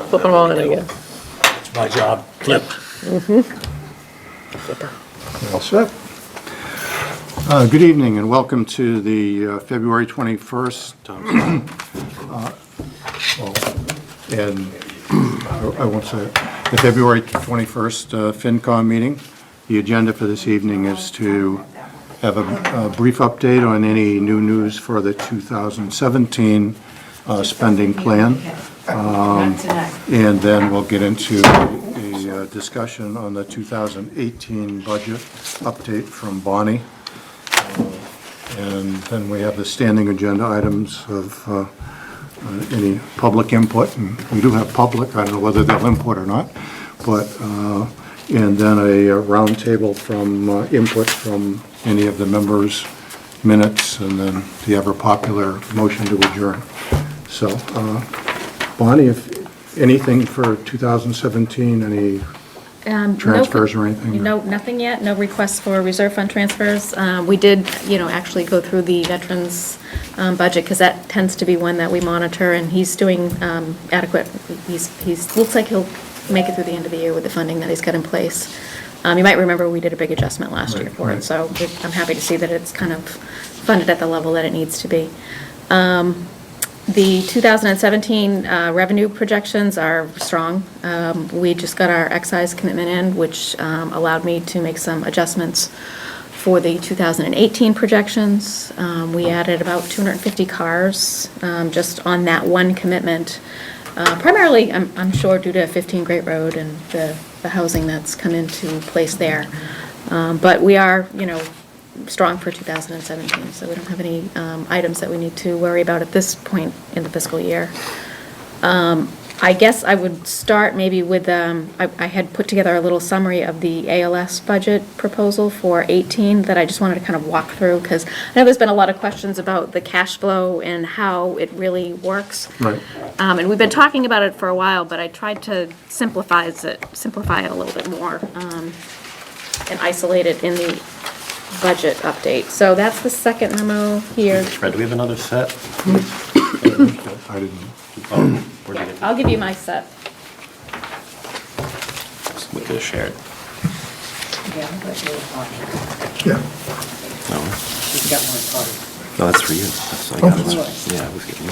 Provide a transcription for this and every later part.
Flip them all in again. It's my job. Flip. All set. Good evening and welcome to the February 21st, and I won't say it, the February 21st Fincom meeting. The agenda for this evening is to have a brief update on any new news for the 2017 spending plan. And then we'll get into a discussion on the 2018 budget update from Bonnie. And then we have the standing agenda items of any public input, and we do have public, I don't know whether they'll input or not, but, and then a roundtable from input from any of the members' minutes, and then the ever-popular motion to adjourn. So, Bonnie, if anything for 2017, any transfers or anything? No, nothing yet, no requests for reserve fund transfers. We did, actually go through the veterans' budget, because that tends to be one that we monitor, and he's doing adequate. He's looks like he'll make it through the end of the year with the funding that he's got in place. You might remember we did a big adjustment last year for it, so I'm happy to see that it's kind of funded at the level that it needs to be. The 2017 revenue projections are strong. We just got our excise commitment in, which allowed me to make some adjustments for the 2018 projections. We added about 250 cars just on that one commitment. Primarily, I'm sure, due to 15 Great Road and the housing that's come into place there. But we are, strong for 2017, so we don't have any items that we need to worry about at this point in the fiscal year. I guess I would start maybe with, I had put together a little summary of the ALS budget proposal for 18 that I just wanted to kind of walk through, because I know there's been a lot of questions about the cash flow and how it really works. Right. And we've been talking about it for a while, but I tried to simplify it a little bit more and isolate it in the budget update. So that's the second memo here. Fred, do we have another set? I didn't. Oh, where did it? I'll give you my set. We could have shared. Yeah. No. No, that's for you. That's, I got it. Yeah, I was getting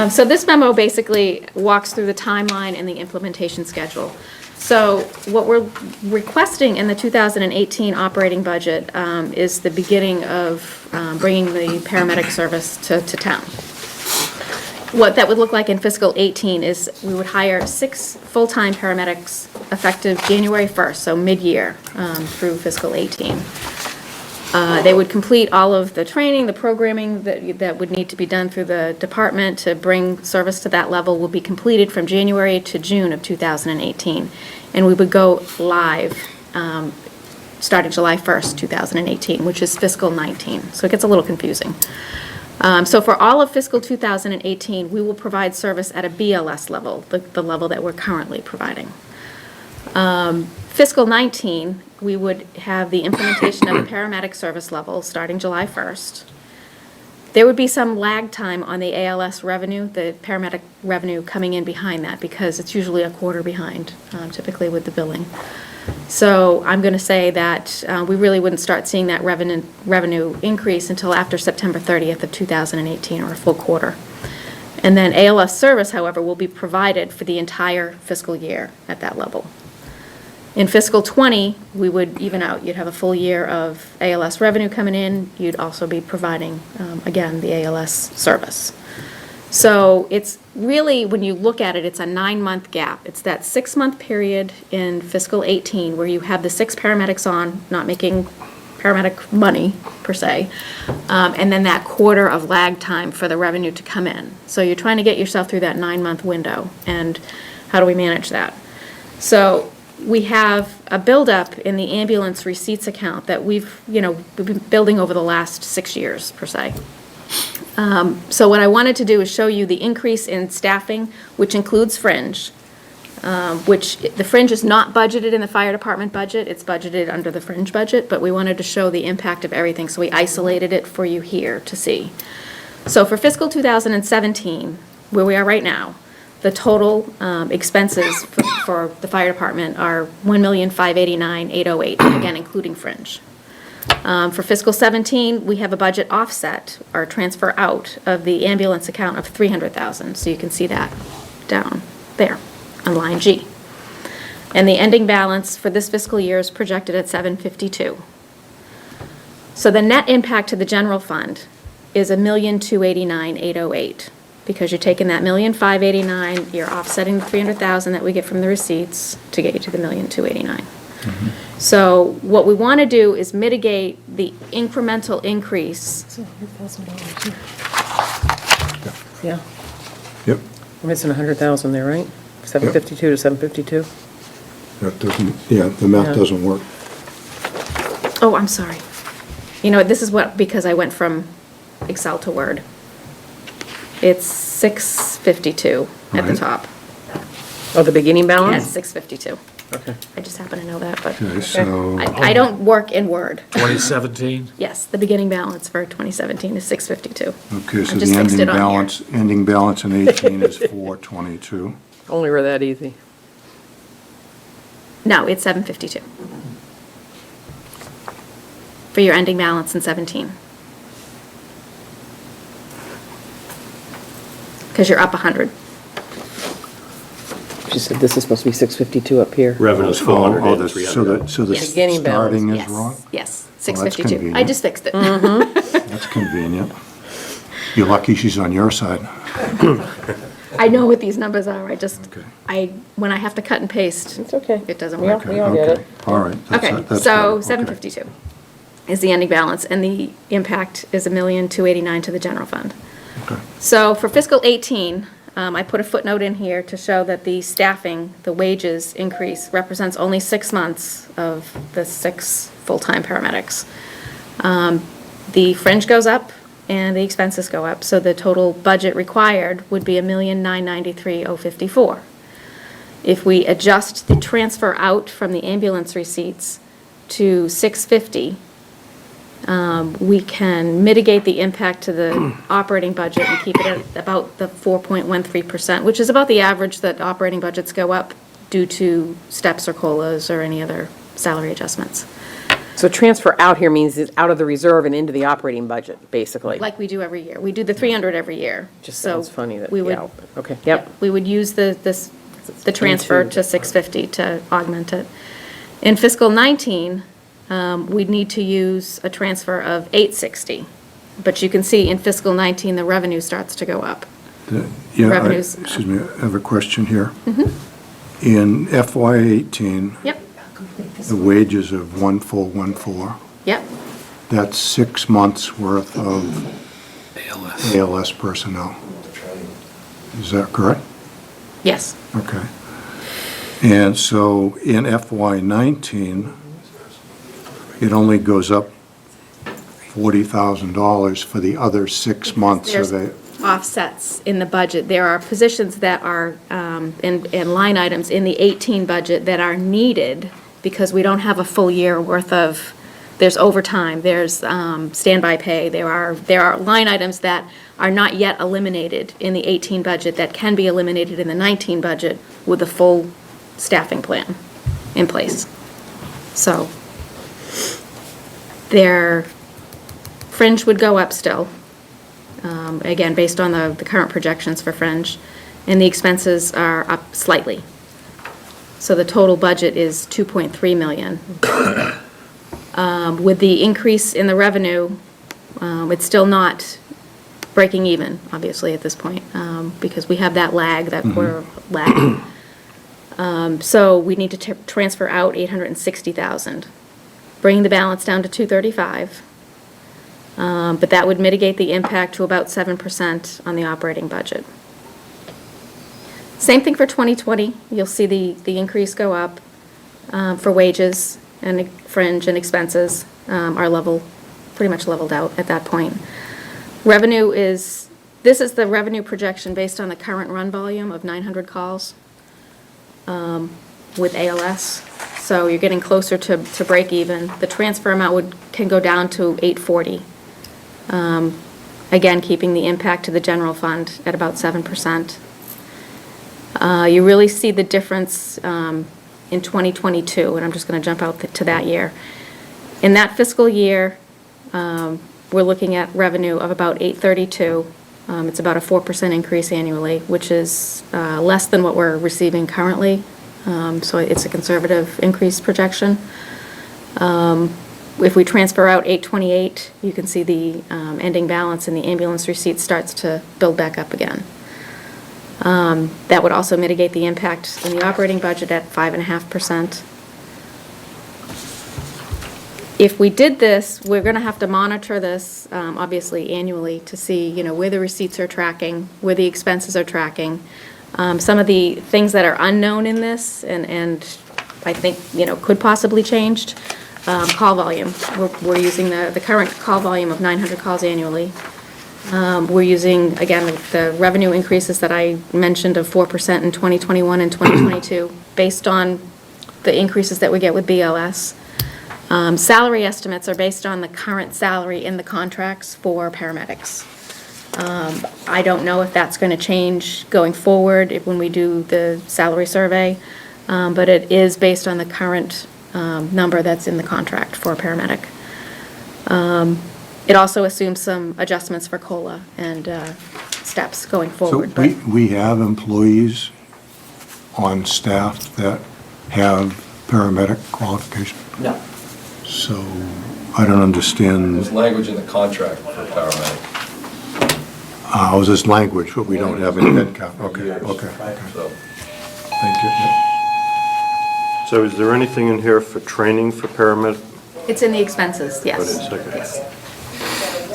you. So this memo basically walks through the timeline and the implementation schedule. So what we're requesting in the 2018 operating budget is the beginning of bringing the paramedic service to town. What that would look like in fiscal 18 is we would hire 6 full-time paramedics effective January 1st, so mid-year through fiscal 18. They would complete all of the training, the programming that would need to be done through the department to bring service to that level will be completed from January to June of 2018. And we would go live starting July 1st, 2018, which is fiscal 19. So it gets a little confusing. So for all of fiscal 2018, we will provide service at a BLS level, the level that we're currently providing. Fiscal 19, we would have the implementation of a paramedic service level starting July 1st. There would be some lag time on the ALS revenue, the paramedic revenue coming in behind that, because it's usually a quarter behind, typically with the billing. So I'm going to say that we really wouldn't start seeing that revenue increase until after September 30th of 2018, or a full quarter. And then ALS service, however, will be provided for the entire fiscal year at that level. In fiscal 20, we would even out. You'd have a full year of ALS revenue coming in. You'd also be providing, again, the ALS service. So it's really, when you look at it, it's a 9-month gap. It's that 6-month period in fiscal 18 where you have the 6 paramedics on, not making paramedic money, per se, and then that quarter of lag time for the revenue to come in. So you're trying to get yourself through that 9-month window, and how do we manage that? So we have a buildup in the ambulance receipts account that we've been building over the last 6 years, per se. So what I wanted to do is show you the increase in staffing, which includes fringe, which the fringe is not budgeted in the fire department budget. It's budgeted under the fringe budget, but we wanted to show the impact of everything, so we isolated it for you here to see. So for fiscal 2017, where we are right now, the total expenses for the fire department are $1,589,808, again, including fringe. For fiscal 17, we have a budget offset or transfer out of the ambulance account of $300,000. So you can see that down there on line G. And the ending balance for this fiscal year is projected at $752. So the net impact to the general fund is $1,289,808, because you're taking that $1,589,000, you're offsetting the $300,000 that we get from the receipts to get you to the $1,289,000. So what we want to do is mitigate the incremental increase. It's $100,000. Yeah, Yep, we're missing 100,000 there, right? 752 to 752? that doesn't, yeah, the math Yeah. doesn't work. Oh, I'm sorry. You know, this is what, because I went from Excel to Word. It's 652 at the Right. top. Oh, the beginning Yes, balance? 652. Okay. I just happen to know that, but Okay, so, I don't work in Word. 2017? Yes, the beginning balance for 2017 is 652. okay, so I just the fixed ending it on here. ending balance in 18 is 422. Only we're that easy. No, it's 752. For your ending balance in 17. Because you're up 100. She said this is supposed to be 652 up here. Revenue's Oh, 400 oh, and the- 300. so the Beginning balance. starting is Yes, wrong? yes, that's 652. I convenient. just fixed it. That's convenient. You're lucky she's on your side. I know what these numbers are, Okay. when I have to cut and paste, It's okay. it doesn't We work. all- we all get it. Okay, all right. that's- Okay, that's so better. 752 is the ending balance, and the impact is $1,289,000 to the general fund. Okay. So for fiscal 18, I put a footnote in here to show that the staffing, the wages increase represents only 6 months of the 6 full-time paramedics. The fringe goes up and the expenses go up, so the total budget required would be $1,993,054. If we adjust the transfer out from the ambulance receipts to 650, we can mitigate the impact to the operating budget and keep it at about the 4.13%, which is about the average that operating budgets go up due to steps or COLAs or any other salary adjustments, So transfer out here means it's out of the reserve and into the operating budget, basically. like we do every year. We do the 300 every year. Just So sounds funny that, we would. yeah, okay, yep. We would use the transfer into- to 650 to augment it. In fiscal 19, we'd need to use a transfer of 860. But you can see in fiscal 19, the revenue starts to go up. Yeah, Revenues. excuse me, I have a question here. In FY 18, Yep, the wages of 1414, yep, that's 6 months' worth of ALS. ALS personnel. Is that correct? yes. Okay. And so in FY 19, it only goes up $40,000 for the other 6 months There's of it. offsets in the budget. There are positions that are, and line items in the 18 budget that are needed because we don't have a full year worth of, there's overtime, there's standby pay, there are line items that are not yet eliminated in the 18 budget that can be eliminated in the 19 budget with a full staffing plan in place. So their fringe would go up still, again, based on the current projections for fringe, and the expenses are up slightly. So the total budget is 2.3 million. With the increase in the revenue, it's still not breaking even, obviously, at this point, because we have that lag, that quarter lag. So we need to transfer out 860,000, bringing the balance down to 235. But that would mitigate the impact to about 7% on the operating budget. Same thing for 2020. You'll see the increase go up for wages and fringe and expenses are pretty much leveled out at that point. Revenue this is the revenue projection based on the current run volume of 900 calls with ALS. So you're getting closer to break even. The transfer amount can go down to 840. Again, keeping the impact to the general fund at about 7%. You really see the difference in 2022, and I'm just going to jump out to that year. In that fiscal year, we're looking at revenue of about 832. It's about a 4% increase annually, which is less than what we're receiving currently. So it's a conservative increase projection. If we transfer out 828, you can see the ending balance in the ambulance receipt starts to build back up again. That would also mitigate the impact in the operating budget at 5.5%. If we did this, we're going to have to monitor this, obviously annually, to see, you know, where the receipts are tracking, where the expenses are tracking. Some of the things that are unknown in this, and I think, you know, could possibly change, call volume. We're using the current call volume of 900 calls annually. We're using, again, the revenue increases that I mentioned of 4% in 2021 and 2022, based on the increases that we get with BLS. Salary estimates are based on the current salary in the contracts for paramedics. I don't know if that's going to change going forward when we do the salary survey, but it is based on the current number that's in the contract for a paramedic. It also assumes some adjustments for COLA and steps going So forward. but- we have employees on staff that have paramedic qualification? No. So I don't understand, There's language in the contract for paramedic. how's this language, but we don't have any head count? Okay, Years, okay, So, thank you. So is there anything in here for training for paramedic? It's in the expenses, yes. It is, okay. Yes.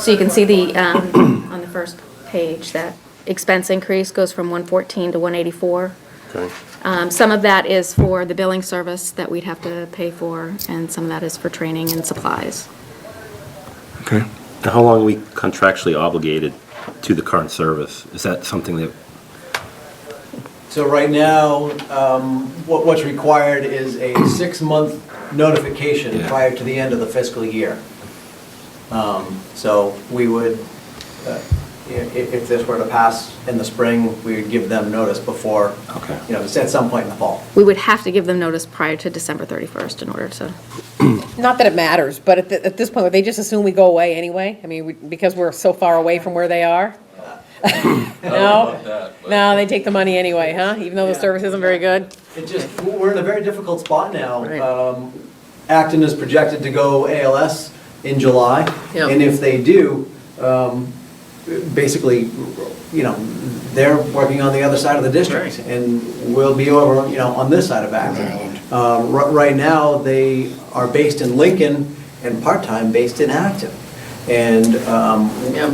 So you can see the, on the first page, that expense increase goes from 114 to 184. Okay. Some of that is for the billing service that we'd have to pay for, and some of that is for training and supplies. Okay. Now, how long are we contractually obligated to the current service? Is that something that, So right now, what's required is a 6-month notification Yeah. prior to the end of the fiscal year. So we would, if this were to pass in the spring, we would give them notice before, Okay. you know, it's at some point in the fall. We would have to give them notice prior to December 31st in order to, Not that it matters, but at this point, would they just assume we go away anyway? I mean, because we're so far away from where they are? I don't know No? about that, but- No, they take the money anyway, huh? Even though the Yeah. service isn't very good? It just, we're in a very difficult spot now. Right. Acton is projected to go ALS in July. Yeah. And if they do, basically, you know, they're working on the other side of the district. Right. And we'll be over, you know, on this side of Acton. Right now, they are based in Lincoln and part-time based in Acton. And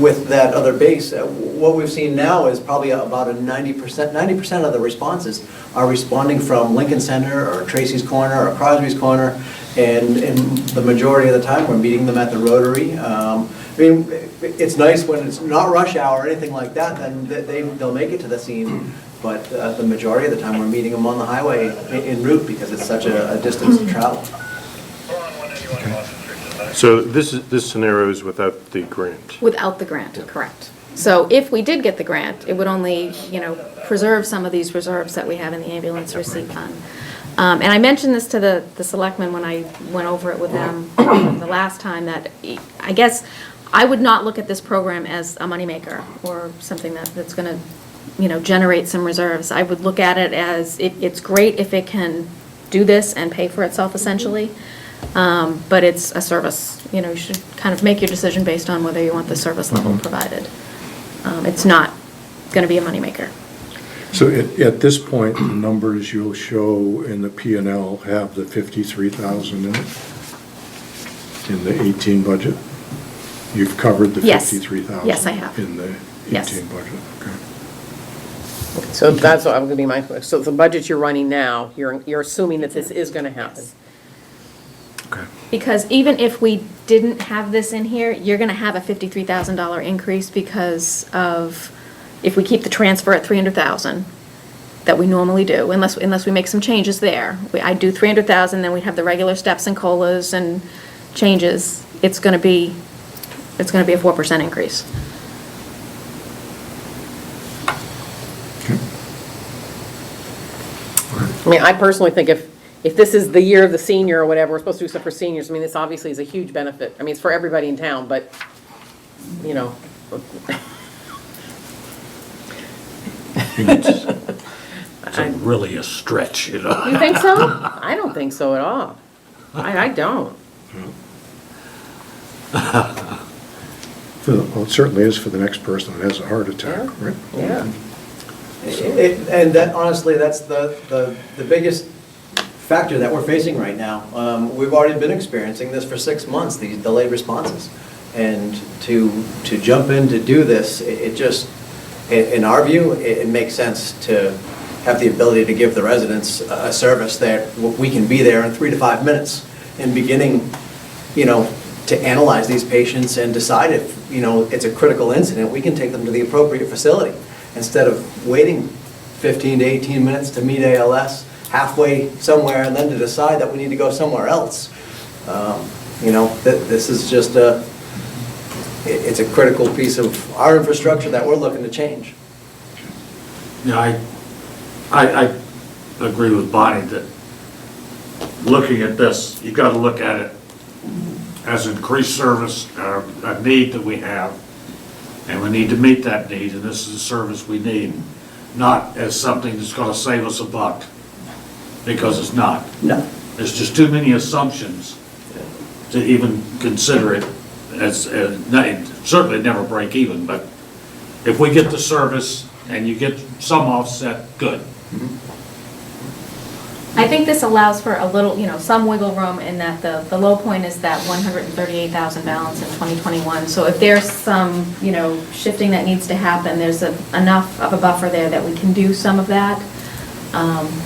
with that other base, what we've seen now is probably about a 90% of the responses are responding from Lincoln Center or Tracy's Corner or Crosby's Corner. And the majority of the time, we're meeting them at the Rotary. I mean, it's nice when it's not rush hour or anything like that, then they'll make it to the scene. But the majority of the time, we're meeting them on the highway en route because it's such a distance to travel. So this scenario is without the grant? without the grant, correct. So if we did get the grant, it would only, you know, preserve some of these reserves that we have in the ambulance receipt fund. And I mentioned this to the selectmen when I went over it with them the last time, that I guess I would not look at this program as a moneymaker or something that's going to, you know, generate some reserves. I would look at it as, it's great if it can do this and pay for itself essentially, but it's a service. You know, you should kind of make your decision based on whether you want the service level provided. It's not going to be a moneymaker. So at this point, the numbers you'll show in the P and L have the 53,000 in it? In the 18 budget? You've covered the Yes. 53,000? Yes, I have. In the Yes. 18 budget, okay. So that's what I'm gonna be my, so the budget you're running now, you're assuming that this is gonna happen? Okay. Because even if we didn't have this in here, you're gonna have a $53,000 increase because of, if we keep the transfer at 300,000, that we normally do, unless we make some changes there. I do 300,000, then we have the regular steps and COLAs and changes. It's gonna be a 4% increase. I mean, I personally think if this is the year of the senior or whatever, we're supposed to do stuff for seniors, I mean, this obviously is a huge benefit. I mean, it's for everybody in town, but, you know. It's really a stretch, you know? You think so? I don't think so at all. I don't. Well, it certainly is for the next person that has a heart attack, right? Yeah. And that, honestly, that's the biggest factor that we're facing right now. We've already been experiencing this for 6 months, these delayed responses. And to jump in to do this, it just, in our view, it makes sense to have the ability to give the residents a service that we can be there in 3 to 5 minutes and beginning, you know, to analyze these patients and decide if, you know, it's a critical incident, we can take them to the appropriate facility instead of waiting 15 to 18 minutes to meet ALS halfway somewhere and then to decide that we need to go somewhere else. You know, this is just it's a critical piece of our infrastructure that we're looking to change. Yeah, I agree with Bonnie that looking at this, you gotta look at it as increased service, a need that we have, and we need to meet that need, and this is a service we need, not as something that's gonna save us a buck, because it's not. No. There's just too many assumptions to even consider it as, certainly never break even, but if we get the service and you get some offset, good. I think this allows for a little, you know, some wiggle room in that the low point is that 138,000 balance in 2021. So if there's some, you know, shifting that needs to happen, there's enough of a buffer there that we can do some of that.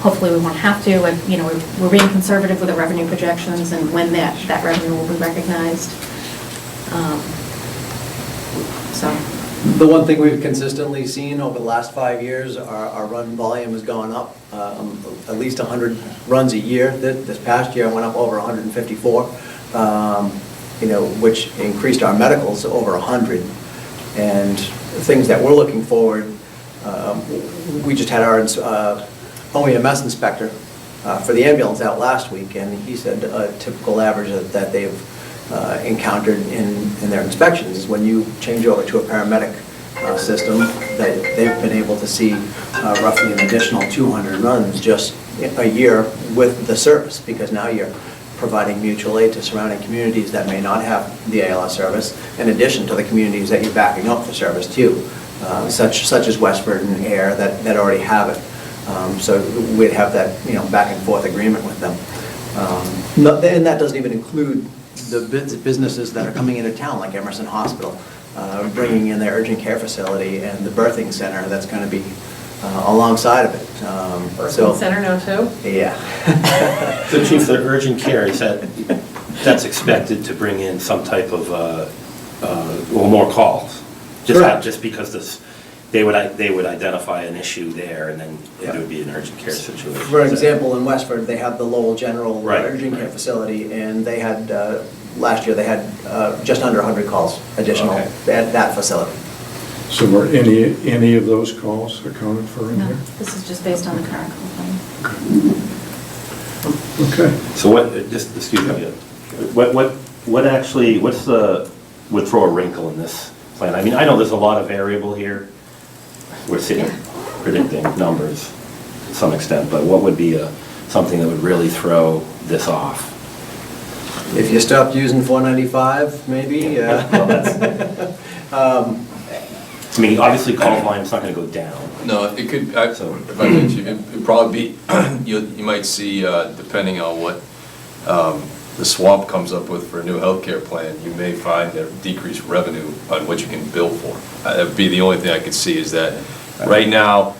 Hopefully we won't have to, and, you know, we're being conservative with the revenue projections and when that revenue will be recognized. So. The one thing we've consistently seen over the last 5 years, our run volume has gone up at least 100 runs a year. This past year, I went up over 154, you know, which increased our medicals over 100. And things that we're looking forward, we just had our OEMS inspector for the ambulance out last week, and he said a typical average that they've encountered in their inspections is when you change over to a paramedic system, that they've been able to see roughly an additional 200 runs just a year with the service, because now you're providing mutual aid to surrounding communities that may not have the ALS service, in addition to the communities that you're backing up for service too, such as Westford and Air that already have it. So we'd have that, you know, back and forth agreement with them. And that doesn't even include the businesses that are coming into town, like Emerson Hospital, bringing in their urgent care facility and the birthing center that's going to be alongside of it. Birthing center now too? Yeah. So Chief, the urgent care, is that's expected to bring in some type of, well, more calls? Correct. Just because they would identify an issue there, and then it would be an urgent care situation. For example, in Westford, they have the Lowell General Right. Urgent Care Facility, and they had, last year, they had just under 100 calls additional at that facility. So were any of those calls accounted for in No, here? this is just based on the current call plan. Okay. So what, just, excuse me, what actually, would throw a wrinkle in this plan? I mean, I know there's a lot of variable here. We're sitting predicting numbers to some extent, but what would be something that would really throw this off? If you stopped using 495, maybe. Well, that's, I mean, obviously call volume's not gonna go down. No, it could, if I may, Chief, it'd probably be, you might see, depending on what the swamp comes up with for a new healthcare plan, you may find a decreased revenue on what you can bill for. That would be the only thing I could see, is that right now,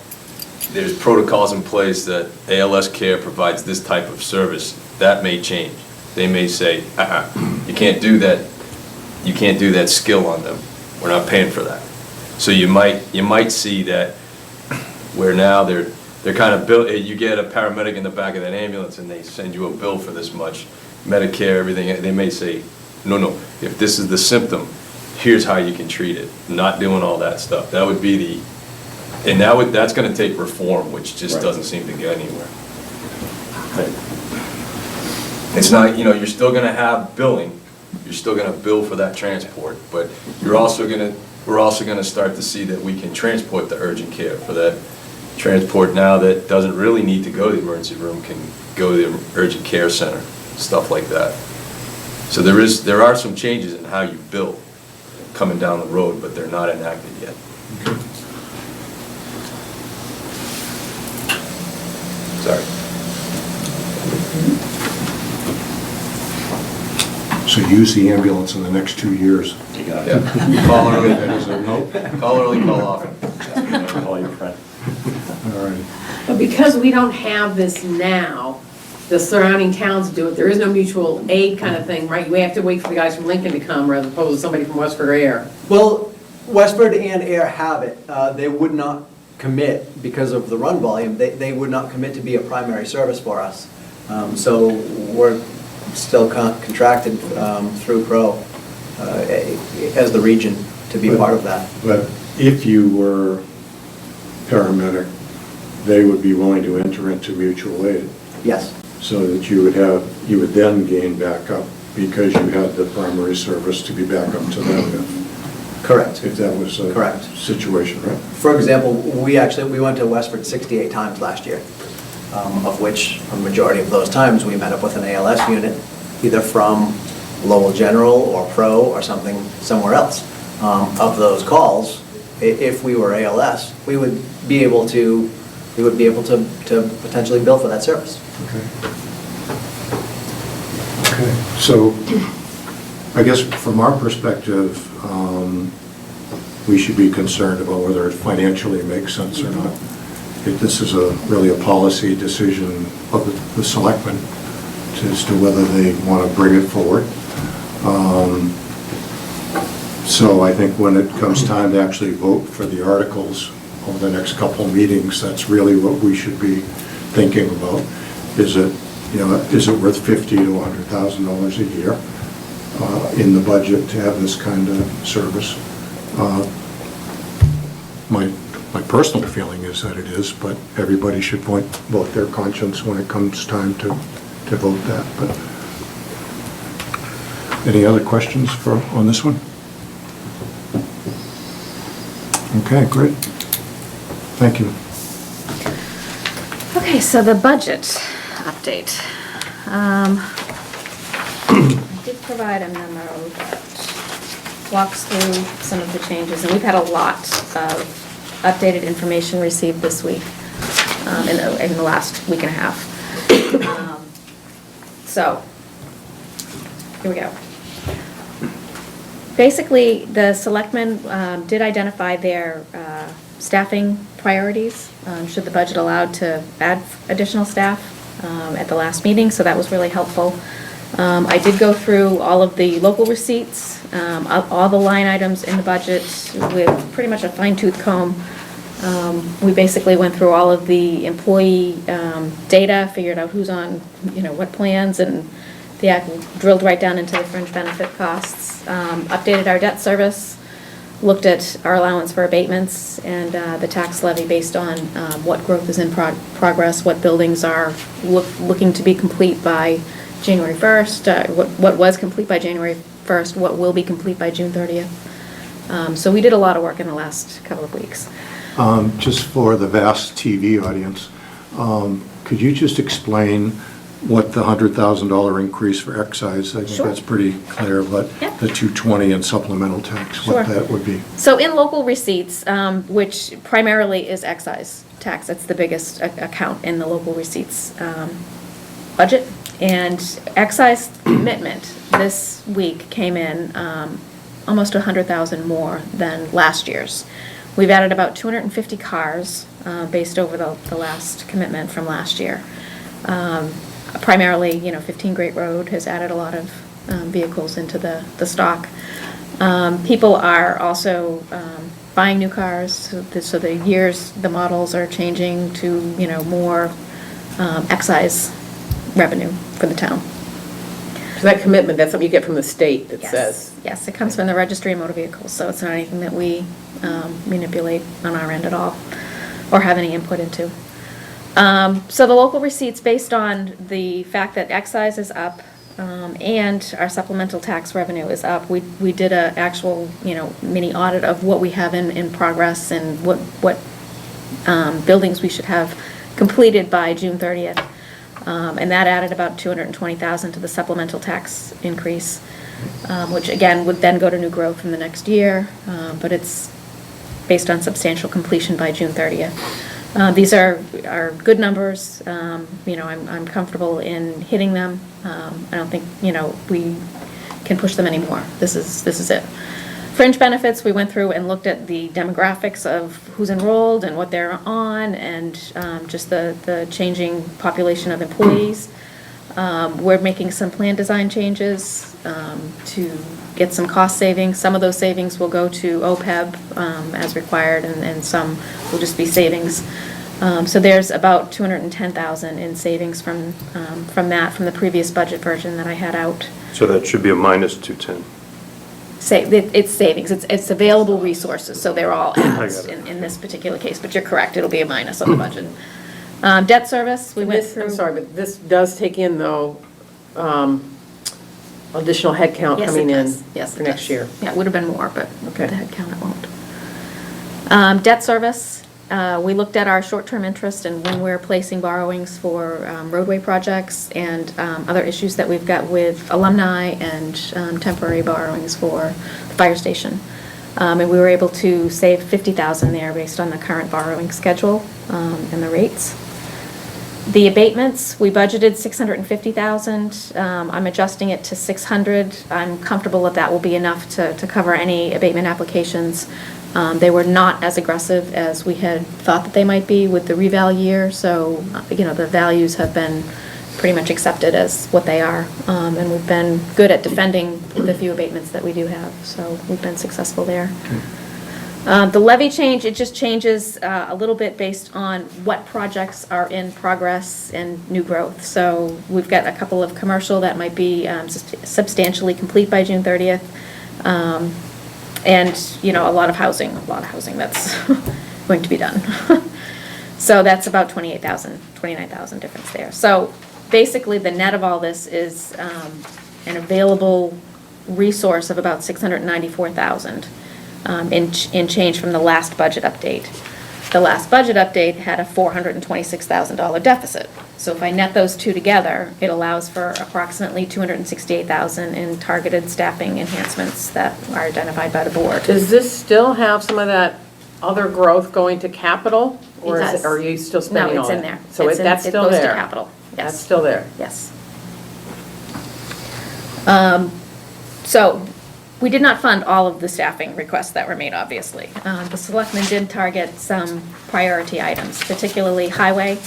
there's protocols in place that ALS Care provides this type of service. That may change. They may say, you can't do that skill on them. We're not paying for that. So you might see that where now they're kind of built, you get a paramedic in the back of that ambulance and they send you a bill for this much, Medicare, everything, they may say, no, if this is the symptom, here's how you can treat it. Not doing all that stuff. That would be that's gonna take reform, which just Right. doesn't seem to get anywhere. Right. It's not, you're still gonna have billing, you're still gonna bill for that transport, but we're also gonna start to see that we can transport the urgent care for that transport now that doesn't really need to go to the emergency room, can go to the urgent care center, stuff like that. So there are some changes in how you bill coming down the road, but they're not enacted yet. Sorry. So use the ambulance in the next 2 years. You got it. Yeah. Call early, Is there no? call early, call often. Call your friend. All right. But because we don't have this now, the surrounding towns do it, there is no mutual aid kind of thing, right? We have to wait for the guys from Lincoln to come rather opposed to somebody from Westford or Air. Well, Westford and Air have it. They would not commit, because of the run volume, they would not commit to be a primary service for us. So we're still contracted through Pro as the region to be part of that. But if you were paramedic, they would be willing to enter into mutual aid, Yes, so that you would then gain back up because you had the primary service to be back up to them correct. if that was a Correct. situation, right? For example, we went to Westford 68 times last year, of which a majority of those times we met up with an ALS unit, either from Lowell General or Pro or somewhere else. Of those calls, if we were ALS, we would be able to potentially bill for that service. Okay. Okay, so I guess from our perspective, we should be concerned about whether it financially makes sense or not. If this is really a policy decision of the selectmen as to whether they want to bring it forward. So I think when it comes time to actually vote for the articles over the next couple meetings, that's really what we should be thinking about. Is it worth $50,000 to $100,000 a year in the budget to have this kind of service? My personal feeling is that it is, but everybody should vote their conscience when it comes time to vote that. But any other questions on this one? Okay, great. Thank you. Okay, so the budget update. I did provide a memo that walks through some of the changes, and we've had a lot of updated information received this week, in the last week and a half. So, here we go. Basically, the selectmen did identify their staffing priorities, should the budget allow to add additional staff at the last meeting, so that was really helpful. I did go through all of the local receipts, all the line items in the budget with pretty much a fine-tooth comb. We basically went through all of the employee data, figured out who's on, what plans, and drilled right down into the fringe benefit costs. Updated our debt service, looked at our allowance for abatements and the tax levy based on what growth is in progress, what buildings are looking to be complete by January 1st, what was complete by January 1st, what will be complete by June 30th. So we did a lot of work in the last couple of weeks. Just for the vast TV audience, could you just explain what the $100,000 increase for excise, I think Sure. that's pretty clear, but Yeah. the $220 in supplemental tax, what Sure. that would be? So in local receipts, which primarily is excise tax, that's the biggest account in the local receipts budget. And excise commitment this week came in almost $100,000 more than last year's. We've added about 250 cars based over the last commitment from last year. Primarily, 15 Great Road has added a lot of vehicles into the stock. People are also buying new cars, so the models are changing to, more excise revenue for the town. So that commitment, that's something you get from the state that Yes. says. Yes, it comes from the Registry of Motor Vehicles, so it's not anything that we manipulate on our end at all, or have any input into. So the local receipts, based on the fact that excise is up, and our supplemental tax revenue is up, we did a actual, mini audit of what we have in progress and what buildings we should have completed by June 30th. And that added about $220,000 to the supplemental tax increase, which again would then go to new growth in the next year, but it's based on substantial completion by June 30th. These are good numbers. I'm comfortable in hitting them. I don't think, we can push them anymore. This is it. Fringe benefits, we went through and looked at the demographics of who's enrolled and what they're on, and just the changing population of employees. We're making some plan design changes to get some cost savings. Some of those savings will go to OPEB as required, and some will just be savings. So there's about $210,000 in savings from the previous budget version that I had out. So that should be a minus 210. It's savings, it's available resources, so they're all adds got it. in this particular case, but you're correct, it'll be a minus on the budget. Debt service, we went This, through. I'm sorry, but this does take in, though, additional headcount Yes, coming it in does. Yes, for it next does. year. Yeah, it would have been more, but Okay. the head count it won't. Debt service, we looked at our short-term interest and when we're placing borrowings for roadway projects and other issues that we've got with alumni and temporary borrowings for the fire station. And we were able to save $50,000 there based on the current borrowing schedule and the rates. The abatements, we budgeted $650,000. I'm adjusting it to $600. I'm comfortable that will be enough to cover any abatement applications. They were not as aggressive as we had thought that they might be with the reval year, so, the values have been pretty much accepted as what they are. And we've been good at defending the few abatements that we do have, so we've been successful there. The levy change, it just changes a little bit based on what projects are in progress and new growth. So we've got a couple of commercial that might be substantially complete by June 30th. And, a lot of housing that's going to be done. So that's about 29,000 difference there. So basically, the net of all this is an available resource of about $694,000 in change from the last budget update. The last budget update had a $426,000 deficit. So if I net those two together, it allows for approximately $268,000 in targeted staffing enhancements that are identified by the board. Does this still have some of that other growth going to capital? Or It is does. Or are you still spending No, all it's that? in there. So that's still there? It goes to capital, yes. That's still there? Yes. So, we did not fund all of the staffing requests that were made, obviously. The selectmen did target some priority items, particularly highway.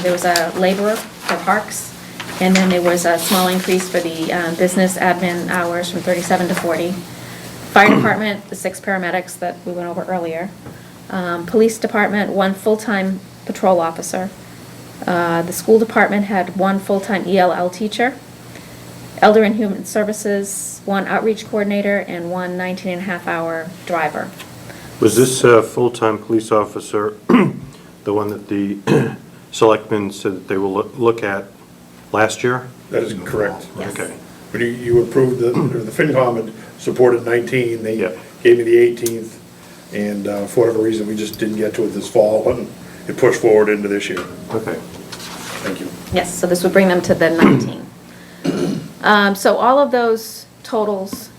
There was a laborer for parks, and then there was a small increase for the business admin hours from 37 to 40. Fire department, the 6 paramedics that we went over earlier. Police department, 1 full-time patrol officer. The school department had 1 full-time ELL teacher. Elder and Human Services, 1 outreach coordinator, and 1 19-and-a-half-hour driver. Was this full-time police officer the one that the selectmen said that they will look at last year? That is correct. Yes. Okay. When you approved, or the Fincom had supported 19, they Yeah. gave me the 18th, and for whatever reason, we just didn't get to it this fall, and it pushed forward into this year. Okay. Thank you. Yes, so this would bring them to the 19. So all of those totals,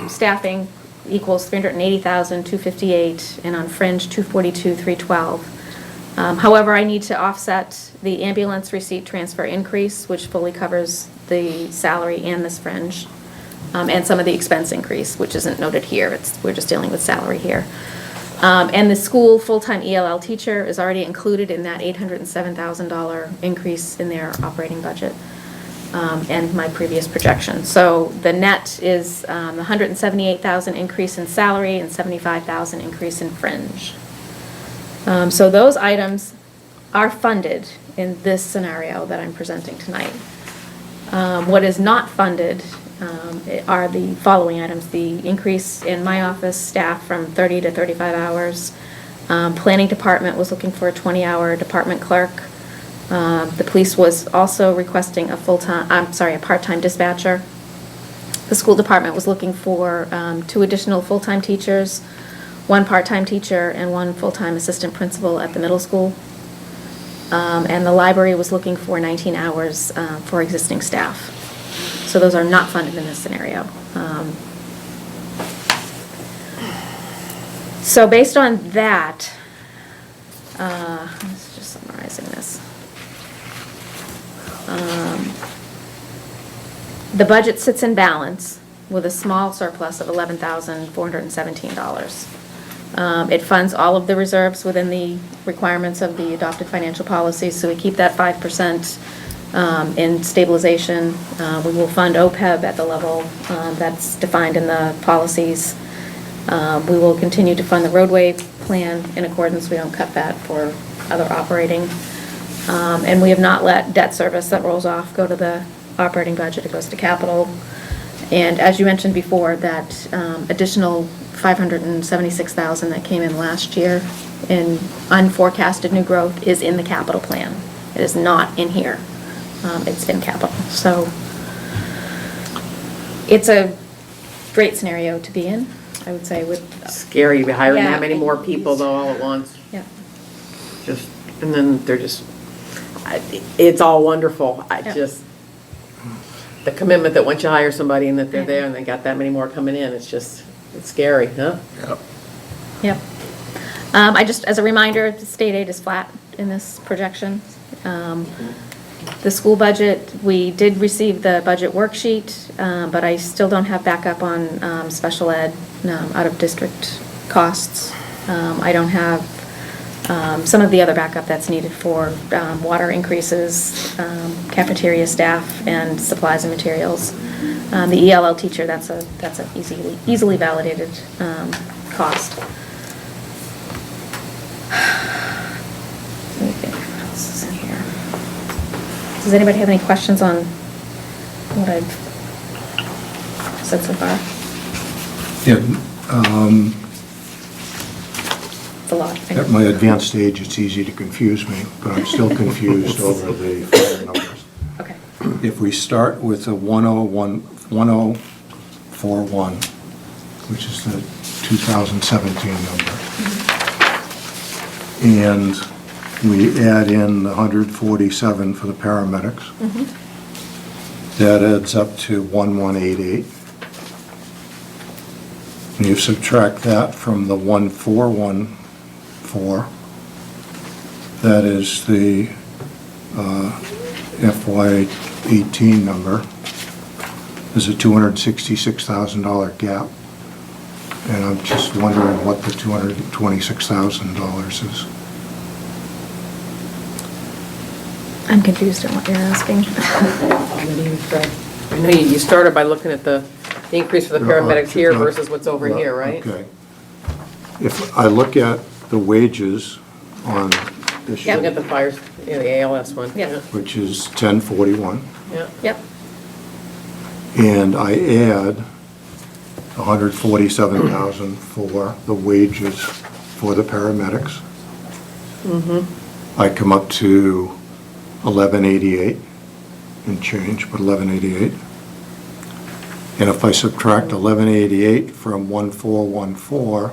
staffing equals $380,258, and on fringe, $242,312. However, I need to offset the ambulance receipt transfer increase, which fully covers the salary and this fringe, and some of the expense increase, which isn't noted here. We're just dealing with salary here. And the school full-time ELL teacher is already included in that $807,000 increase in their operating budget, and my previous projection. So the net is the $178,000 increase in salary and $75,000 increase in fringe. So those items are funded in this scenario that I'm presenting tonight. What is not funded are the following items: the increase in my office staff from 30 to 35 hours. Planning department was looking for a 20-hour department clerk. The police was also requesting a part-time dispatcher. The school department was looking for 2 additional full-time teachers, 1 part-time teacher, and 1 full-time assistant principal at the middle school. And the library was looking for 19 hours for existing staff. So those are not funded in this scenario. So based on that, I was just summarizing this. The budget sits in balance with a small surplus of $11,417. It funds all of the reserves within the requirements of the adopted financial policies, so we keep that 5% in stabilization. We will fund OPEB at the level that's defined in the policies. We will continue to fund the roadway plan in accordance. We don't cut that for other operating. And we have not let debt service that rolls off go to the operating budget. It goes to capital. And as you mentioned before, that additional $576,000 that came in last year in unforecasted new growth is in the capital plan. It is not in here. It's in capital. So it's a great scenario to be in, I would say. With Scary to be hiring Yeah. that many more people though all at once. Yeah. Just, and then they're just, it's all wonderful. Yeah. The commitment that once you hire somebody and that they're there and they got that many more coming in, it's scary, huh? Yep. Yep. As a reminder, the state aid is flat in this projection. The school budget, we did receive the budget worksheet, but I still don't have backup on special ed out-of-district costs. I don't have some of the other backup that's needed for water increases, cafeteria staff, and supplies and materials. The ELL teacher, that's an easily validated cost. Let me think, what else is in here? Does anybody have any questions on what I've said so far? Yeah, It's a lot. I know. at my advanced age, it's easy to confuse me, but I'm still confused over the fire numbers. Okay. If we start with the 1041, which is the 2017 number, and we add in the 147 for the paramedics, that adds up to 1188. And you subtract that from the 1414, that is the FY 18 number. There's a $266,000 gap. And I'm just wondering what the $226,000 is. I'm confused on what you're asking. I know you started by looking at the increase for the paramedics here No, versus what's over here, right? Okay. If I look at the wages on this Look at sheet, the fires, the ALS one. Yeah. which is 1041, Yeah. Yep. and I add 147,000 for the wages for the paramedics, I come up to 1188 and change, but 1188. And if I subtract 1188 from 1414,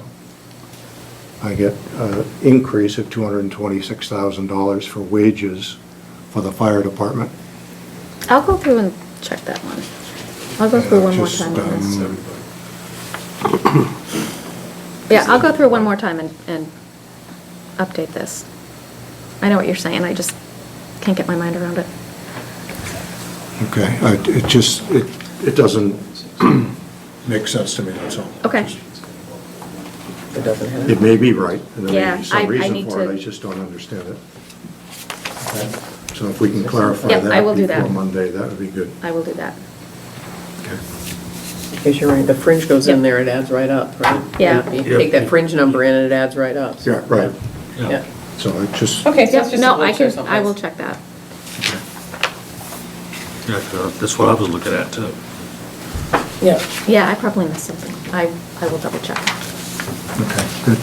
I get an increase of $226,000 for wages for the fire department. I'll go through and check that one. I'll go through one more Just, time on this. Yeah, I'll go through one more time and update this. I know what you're saying, I just can't get my mind around it. Okay, it doesn't make sense to me, that's all. Okay. It doesn't have. It may be right, and there may Yeah, be I some reason need for it, to- I just don't understand it. Okay. So if we can clarify Yep, I will do that that. before Monday, that would be good. I will do that. Okay. Because you're right, the fringe goes in Yep. there, it adds right up, right? Yeah. You take that fringe number in and it adds right up. Yeah, right. Yeah. So I just, Okay, so Yep, that's just. no, a glitch there I will someplace. check that. Yeah, that's what I was looking at too. Yeah. Yeah, I probably missed something. I will double check. okay, good.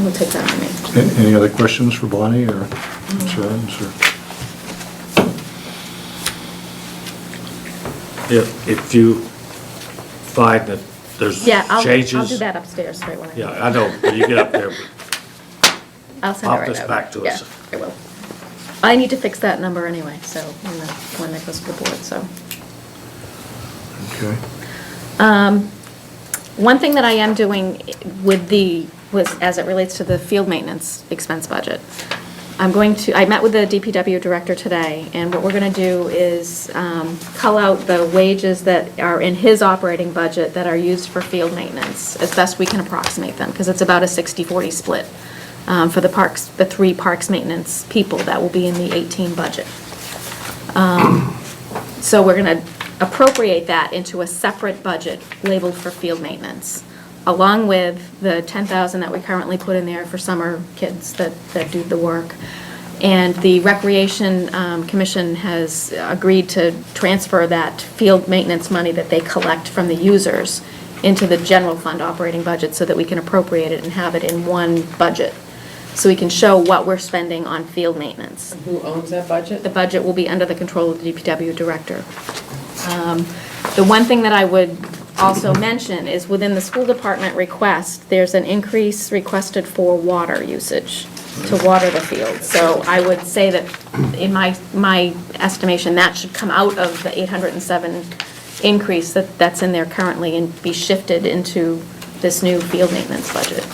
We'll take that on me. Any other questions for Bonnie or concerns or? If you find that there's Yeah, changes. I'll do that upstairs right when I. Yeah, I know, when you get up there, I'll send it pop right this out. back to us. Yeah, I will. I need to fix that number anyway, so, when that goes to the board, so. Okay. One thing that I am doing as it relates to the field maintenance expense budget, I met with the DPW director today, and what we're gonna do is cull out the wages that are in his operating budget that are used for field maintenance, as best we can approximate them, because it's about a 60-40 split for the 3 parks maintenance people that will be in the 18 budget. So we're gonna appropriate that into a separate budget labeled for field maintenance, along with the 10,000 that we currently put in there for summer kids that do the work. And the Recreation Commission has agreed to transfer that field maintenance money that they collect from the users into the general fund operating budget so that we can appropriate it and have it in one budget. So we can show what we're spending on field maintenance. Who owns that budget? The budget will be under the control of the DPW director. The one thing that I would also mention is within the school department request, there's an increase requested for water usage to water the field. So I would say that in my estimation, that should come out of the 807 increase that's in there currently and be shifted into this new field maintenance budget.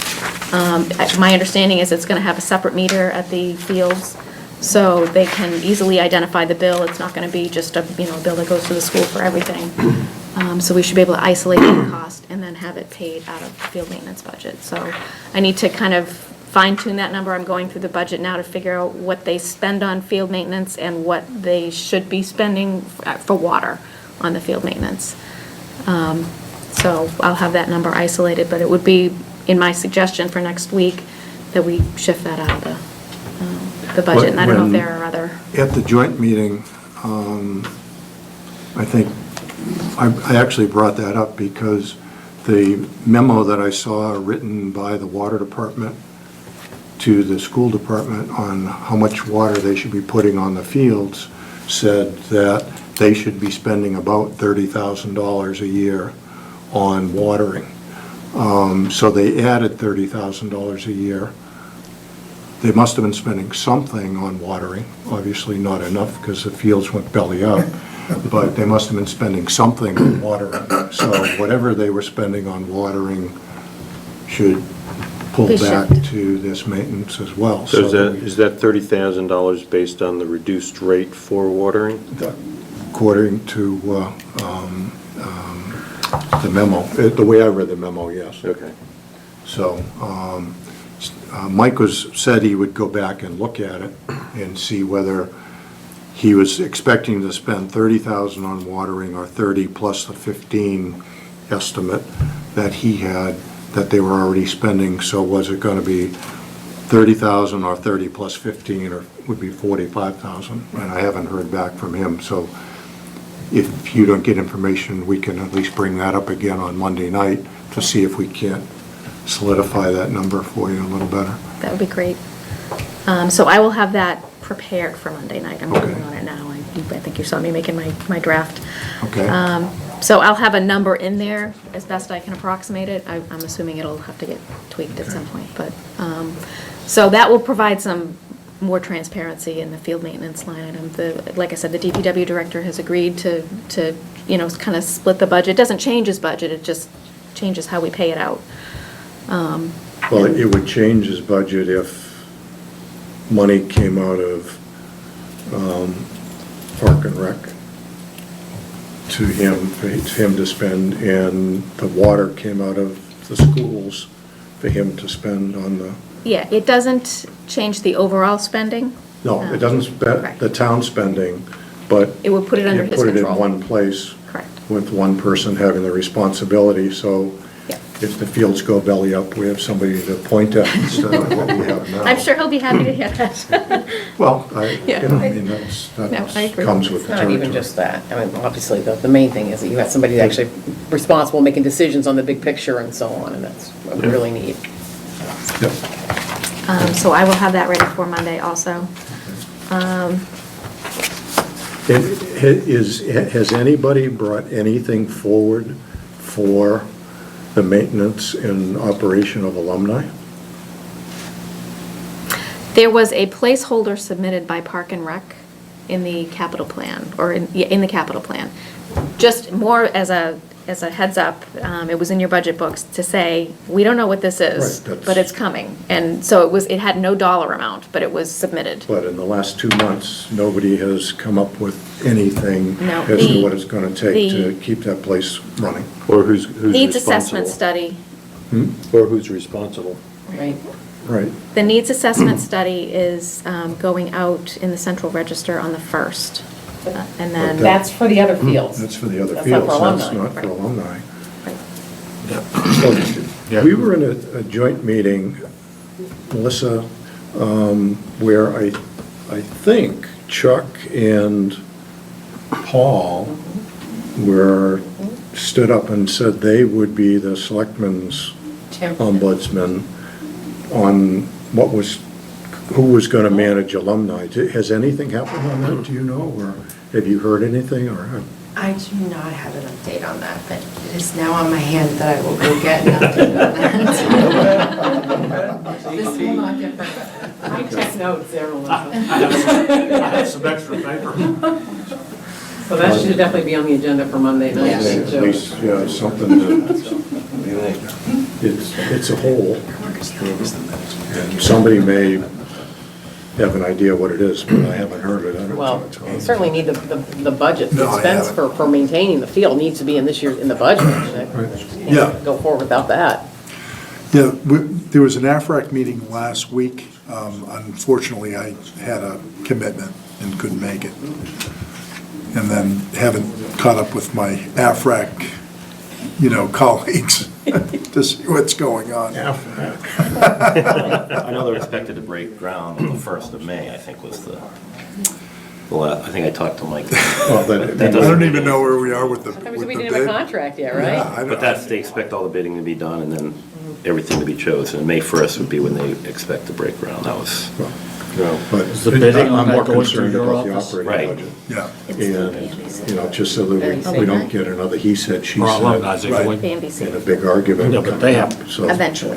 My understanding is it's gonna have a separate meter at the fields, so they can easily identify the bill. It's not gonna be just a bill that goes to the school for everything. So we should be able to isolate the cost and then have it paid out of the field maintenance budget. So I need to kind of fine tune that number. I'm going through the budget now to figure out what they spend on field maintenance and what they should be spending for water on the field maintenance. So I'll have that number isolated, but it would be in my suggestion for next week that we shift that out of the budget. And I don't know if there are other. At the joint meeting, I think, I actually brought that up because the memo that I saw written by the water department to the school department on how much water they should be putting on the fields said that they should be spending about $30,000 a year on watering. So they added $30,000 a year. They must have been spending something on watering, obviously not enough because the fields went belly up, but they must have been spending something on watering. So whatever they were spending on watering should pull Be back shifted. to this maintenance as well. So is that $30,000 based on the reduced rate for watering? According to the memo, the way I read the memo, yes. Okay. So Mike said he would go back and look at it and see whether he was expecting to spend $30,000 on watering or 30 plus the 15 estimate that he had that they were already spending. So was it going to be 30,000 or 30 plus 15, or would be 45,000? And I haven't heard back from him. So if you don't get information, we can at least bring that up again on Monday night to see if we can't solidify that number for you a little better. That would be great. So I will have that prepared for Monday night. I'm working Okay. on it now. I think you saw me making my draft. Okay. So I'll have a number in there as best I can approximate it. I'm assuming it'll have to get tweaked at some point, but, so that will provide some more transparency in the field maintenance line item. Like I said, the DPW director has agreed to kind of split the budget. It doesn't change his budget, it just changes how we pay it out. Well, it would change his budget if money came out of Park and Rec to him, for him to spend, and the water came out of the schools for him to spend on the, Yeah, it doesn't change the overall spending. no, it doesn't spend Correct. the town spending, but It would put it under you his put it in control. one place Correct. with one person having the responsibility, so Yeah. if the fields go belly up, we have somebody to point at instead of what we have now. I'm sure he'll be happy to hear that. Well, Yeah. I mean, I agree. comes with It's the not even territory. just that. I mean, obviously, the main thing is that you have somebody that's actually responsible, making decisions on the big picture and so on, and that's what we really need. Yep. So I will have that ready for Monday also. Has anybody brought anything forward for the maintenance and operation of alumni? There was a placeholder submitted by Park and Rec in the capital plan, or in the capital plan. Just more as a heads up, it was in your budget books to say, we don't know what this is, Right, that's- but it's coming. And so it had no dollar amount, but it was submitted. But in the last 2 months, nobody has come up with anything No, as to the- what it's gonna take to the- keep that place running. Or who's responsible? Needs assessment study. Or who's responsible? Right. Right. The needs assessment study is going out in the central register on the 1st. And then. But That's for the other fields. That's for the other That's not fields, for that's alumni. not for alumni. Yeah. We were in a joint meeting, Melissa, where I think Chuck and Paul stood up and said they would be the selectmen's ombudsman on who was going to manage alumni. Has anything happened on that, do you know, or have you heard anything, or? I do not have an update on that, but it is now on my hand that I will go get an update on that. This will not get better. I check notes there, Melissa. I have some extra paper. So that should definitely be on the agenda for Monday night. Yes. At Joe. least, yeah, something to, it's a whole. And somebody may have an idea what it is, but I haven't heard it. I don't know Well, what's going we on. certainly need the budget, the No, I expense haven't. for maintaining the field needs to be in this year's, in the budget. Yeah. Go forward without that. Yeah, there was an AFRAC meeting last week. Unfortunately, I had a commitment and couldn't make it. And then haven't caught up with my AFRAC, colleagues to see what's going on. I know they're expected to break ground on the 1st of May, I think was I think I talked to Mike. Well, then- That I doesn't- don't even know where we are with the I with we the didn't have a bid. contract yet, Yeah, right? I But don't- they expect all the bidding to be done and then everything to be chosen. And May 1st would be when they expect to break ground. That was, But Is the bidding on I'm that more going through concerned your about the office? operating Right. budget. Yeah, And, just so that we don't get another he said, she Or alumni, said, they go The in. and a NBC, big argument. Yeah, but they have- So eventually.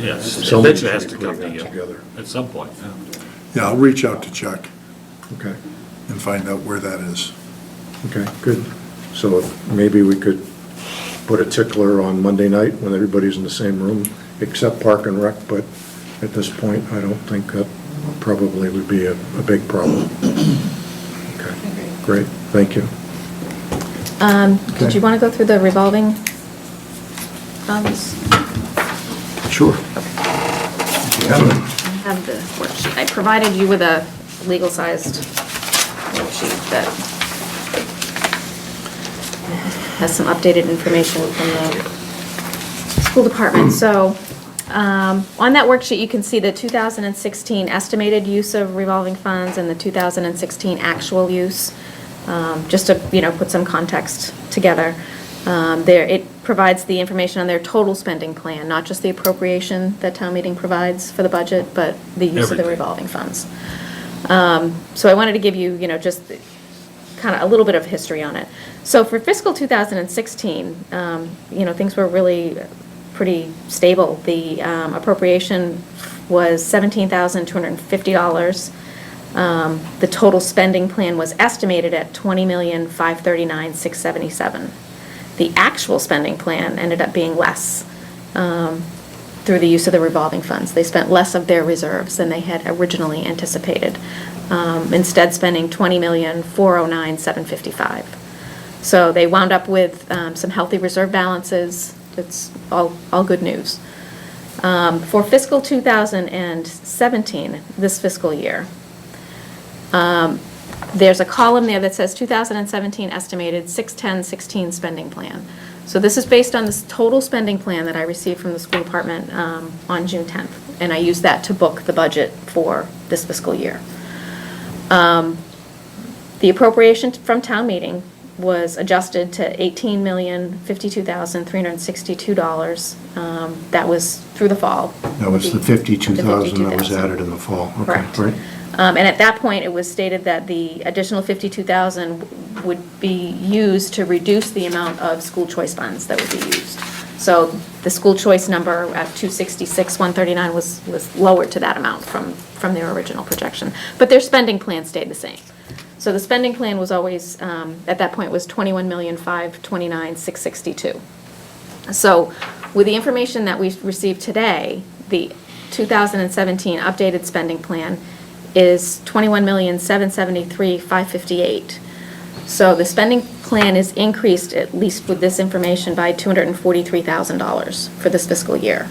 Yes, somebody eventually has to should come bring to that you together. at some point, yeah. yeah, I'll reach out to Chuck Okay, and find out where that is. okay, good. So maybe we could put a tickler on Monday night when everybody's in the same room, except Park and Rec, but at this point, I don't think that probably would be a big problem. Okay, great, thank you. Did Okay. you want to go through the revolving funds? Sure. I have the worksheet. I provided you with a legal-sized worksheet that has some updated information from the school department. So, on that worksheet, you can see the 2016 estimated use of revolving funds and the 2016 actual use, just to, put some context together. It provides the information on their total spending plan, not just the appropriation that town meeting provides for the budget, but the use of the Everything. revolving funds. So I wanted to give you, just kind of a little bit of history on it. So for fiscal 2016, things were really pretty stable. The appropriation was $17,250. The total spending plan was estimated at $20,539,677. The actual spending plan ended up being less through the use of the revolving funds. They spent less of their reserves than they had originally anticipated, instead spending $20,409,755. So they wound up with some healthy reserve balances. It's all good news. For fiscal 2017, this fiscal year, there's a column there that says 2017 estimated 61016 spending plan. So this is based on this total spending plan that I received from the school department on June 10th, and I used that to book the budget for this fiscal year. The appropriation from town meeting was adjusted to $18,052,362. That was through the fall. That was the 52,000 that was 52,000. added in the fall. Okay, Correct. right. And at that point, it was stated that the additional 52,000 would be used to reduce the amount of school choice funds that would be used. So the school choice number at 266,139 was lowered to that amount from their original projection. But their spending plan stayed the same. So the spending plan was always, at that point, was 21,529,662. So with the information that we received today, the 2017 updated spending plan is 21,773,558. So the spending plan is increased, at least with this information, by $243,000 for this fiscal year.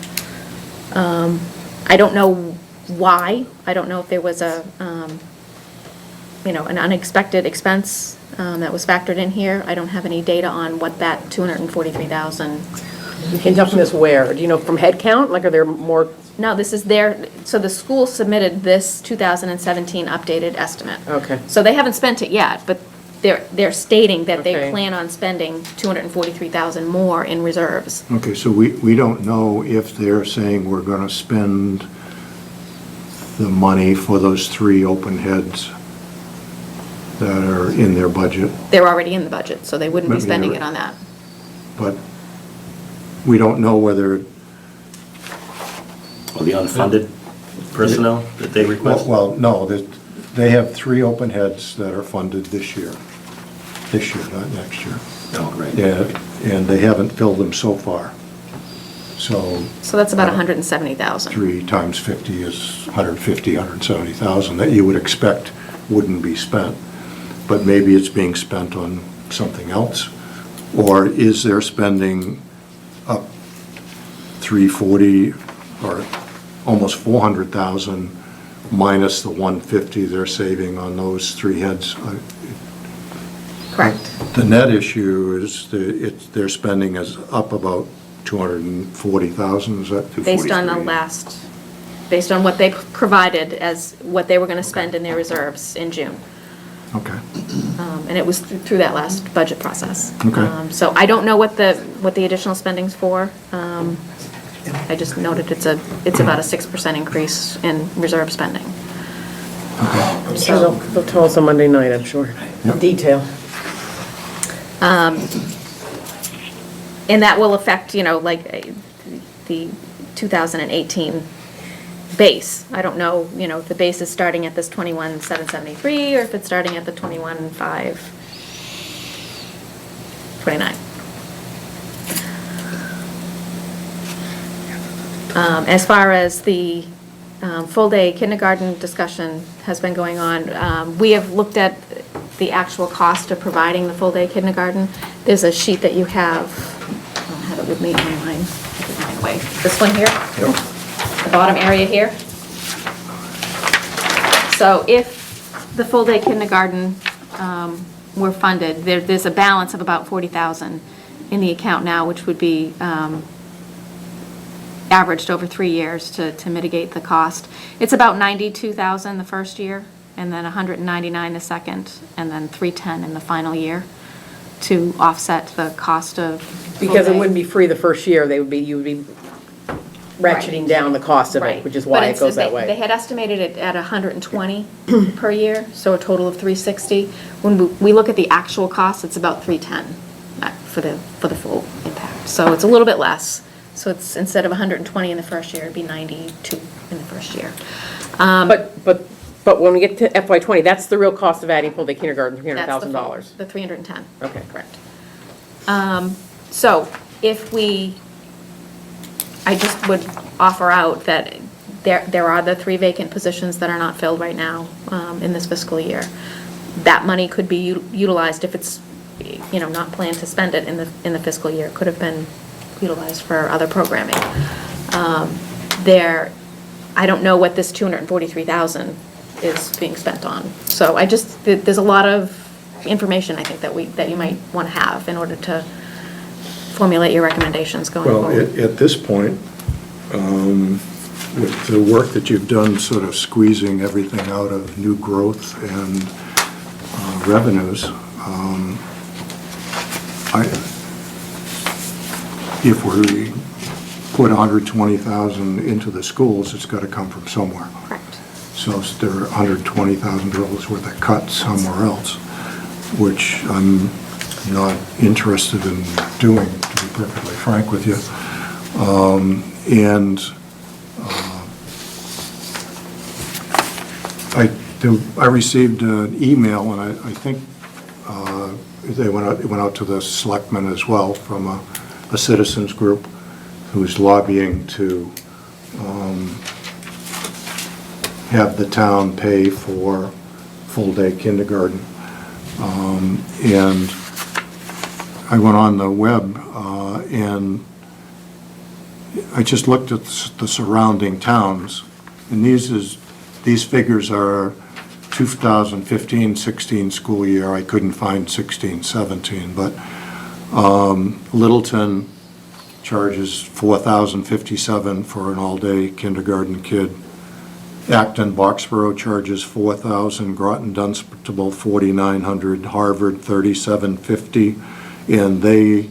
I don't know why. I don't know if there was a, an unexpected expense that was factored in here. I don't have any data on what that $243,000. And from this where? Do you know from head count? Like, are there more? No, this is so the school submitted this 2017 updated estimate. Okay. So they haven't spent it yet, but they're stating that they Okay. plan on spending $243,000 more in reserves. Okay, so we don't know if they're saying we're going to spend the money for those 3 open heads that are in their budget, They're already in the budget, so they wouldn't be But spending they're- it on that. but we don't know whether, Or the unfunded personnel that they request? well, no, they have 3 open heads that are funded this year, not next year. Oh, right. And they haven't filled them so far. So So that's about $170,000. 3 times 50 is 150, 170,000 that you would expect wouldn't be spent. But maybe it's being spent on something else? Or is their spending up 340 or almost 400,000 minus the 150 they're saving on those 3 heads? Correct. The net issue is their spending is up about 240,000, is that? Based on based on what they provided as what they were going to spend in their reserves in June. Okay. And it was through that last budget process. Okay. So I don't know what the additional spending's for. I just noted it's about a 6% increase in reserve spending. So they'll tell us on Monday night, I'm sure. Yep. Detail. And that will affect, like, the 2018 base. I don't know, if the base is starting at this 21,773 or if it's starting at the 21,529. As far as the full-day kindergarten discussion has been going on, we have looked at the actual cost of providing the full-day kindergarten. There's a sheet that you have, I don't have it with me on mine, I'll put mine away. This one here? Yep. The bottom area here. So if the full-day kindergarten were funded, there's a balance of about $40,000 in the account now, which would be averaged over 3 years to mitigate the cost. It's about $92,000 the first year, and then $199 the second, and then $310 in the final year to offset the cost of Because it full-day. wouldn't be free the first year, you would be ratcheting down the cost of it, Right. which is But why it it's- goes that They way. had estimated it at $120 per year, so a total of $360. When we look at the actual cost, it's about $310 for the full impact. So it's a little bit less. So it's, instead of $120 in the first year, it'd be $92 in the first year. But when we get to FY '20, that's the real cost of adding full-day kindergarten, That's the full- $300,000. The $310. Okay. Correct. So if I just would offer out that there are the 3 vacant positions that are not filled right now in this fiscal year. That money could be utilized if it's, not planned to spend it in the fiscal year. It could have been utilized for other programming. I don't know what this $243,000 is being spent on. So there's a lot of information, I think, that you might want to have in order to formulate your recommendations going Well, forward. at this point, with the work that you've done, sort of squeezing everything out of new growth and revenues, if we put 120,000 into the schools, it's got to come from somewhere. Correct. So there are $120,000 worth of cuts somewhere else, which I'm not interested in doing, to be perfectly frank with you. I received an email, and I think it went out to the selectmen as well, from a citizens group who's lobbying to have the town pay for full-day kindergarten. And I went on the web and I just looked at the surrounding towns, and these figures are 2015-16 school year. I couldn't find 16-17, but Littleton charges $4,057 for an all-day kindergarten kid. Acton Boxborough charges $4,000, Groton Dunstable $4,900, Harvard $3,750, and they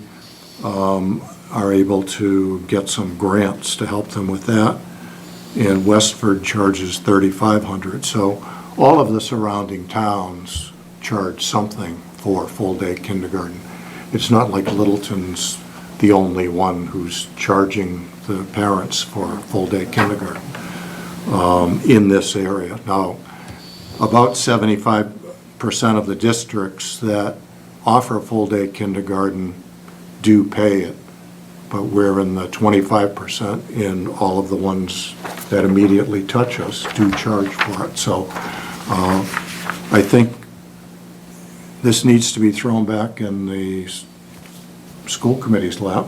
are able to get some grants to help them with that. And Westford charges $3,500. So all of the surrounding towns charge something for full-day kindergarten. It's not like Littleton's the only one who's charging the parents for full-day kindergarten in this area. Now, about 75% of the districts that offer full-day kindergarten do pay it, but we're in the 25%, and all of the ones that immediately touch us do charge for it. So I think this needs to be thrown back in the school committee's lap.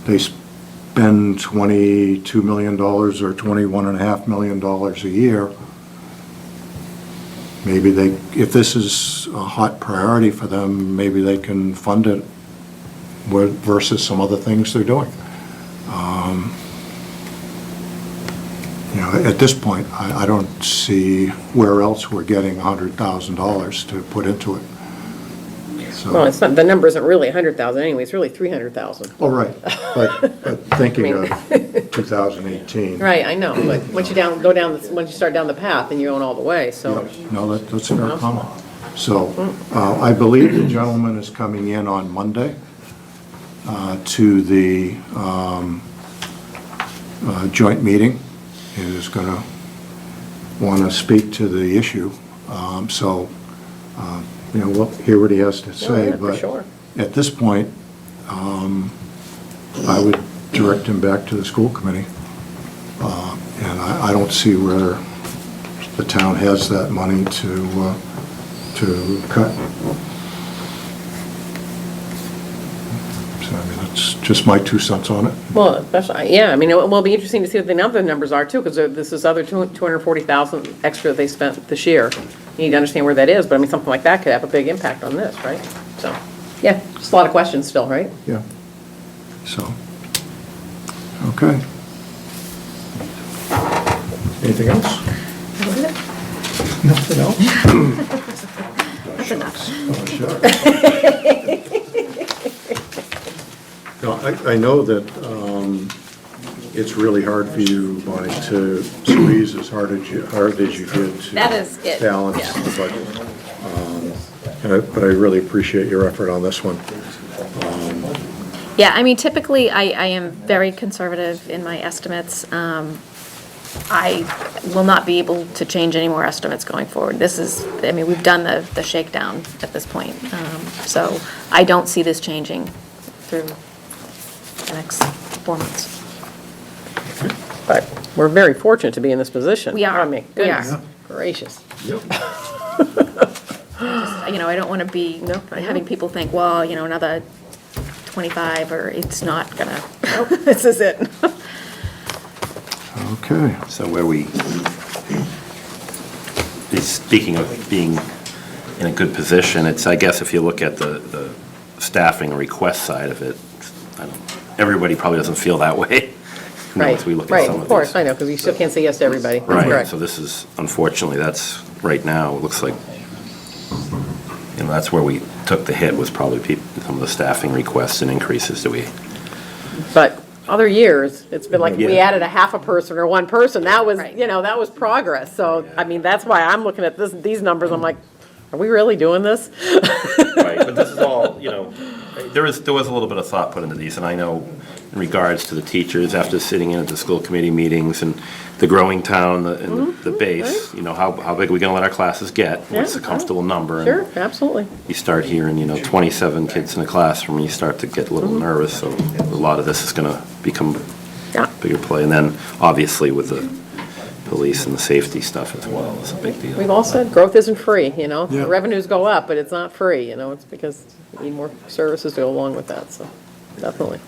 They spend $22 million or $21.5 million a year. Maybe if this is a hot priority for them, maybe they can fund it versus some other things they're doing. At this point, I don't see where else we're getting $100,000 to put into it. So- Well, it's not, the number isn't really 100,000 anyway, it's really 300,000. Oh, right, but thinking of 2018. Right, I know, but once you start down the path, then you're going all the way, so. Yeah, no, that's a fair comment. So, I believe the gentleman is coming in on Monday to the joint meeting, and is going to want to speak to the issue. We'll hear what he has to say. yeah, for sure. But at this point, I would direct him back to the school committee. And I don't see where the town has that money to cut. So, that's just my 2 cents on it. Well, yeah, it will be interesting to see what the other numbers are too, because this is other 240,000 extra they spent this year. You need to understand where that is, but something like that could have a big impact on this, right? So, yeah, just a lot of questions still, right? Yeah. So, okay. Anything else? Nothing else? That's enough. Oh, sure. No, I know that it's really hard for you, Bonnie, to squeeze as hard as you did to That is it, balance yeah. the budget. But I really appreciate your effort on this one. Yeah, typically, I am very conservative in my estimates. I will not be able to change any more estimates going forward. This is, we've done the shakedown at this point. So I don't see this changing through the next 4 months. But we're very fortunate to be in this position. We are. We Goodness are. gracious. I don't want to be having people think, well, another 25, or it's not gonna, this is it. Okay. So speaking of being in a good position, it's, I guess if you look at the staffing request side of it, everybody probably doesn't feel that way. Right, As we look at right, some of of course, these. I know, because you still can't say yes to everybody. That's Right, correct. so this is, unfortunately, that's, right now, it looks like that's where we took the hit, was probably some of the staffing requests and increases that we, But other years, it's been like, we Yeah. added a half a person or one person, that was, Right. that was progress. So, I mean, that's why I'm looking at these numbers, I'm like, are we really doing this? right, but this is all, there was a little bit of thought put into these, and I know in regards to the teachers, after sitting in at the school committee meetings and the growing town and the base, how big are we gonna let our classes get? What's a Yeah, comfortable number? And Sure, absolutely. you start hearing, 27 kids in a classroom, you start to get a little nervous, so a lot of this is gonna become Yeah. bigger play. And then, obviously, with the police and the safety stuff as well, is a big deal. We've all said growth isn't free, Yeah. The revenues go up, but it's not free, it's because you need more services to go along with that, so, definitely.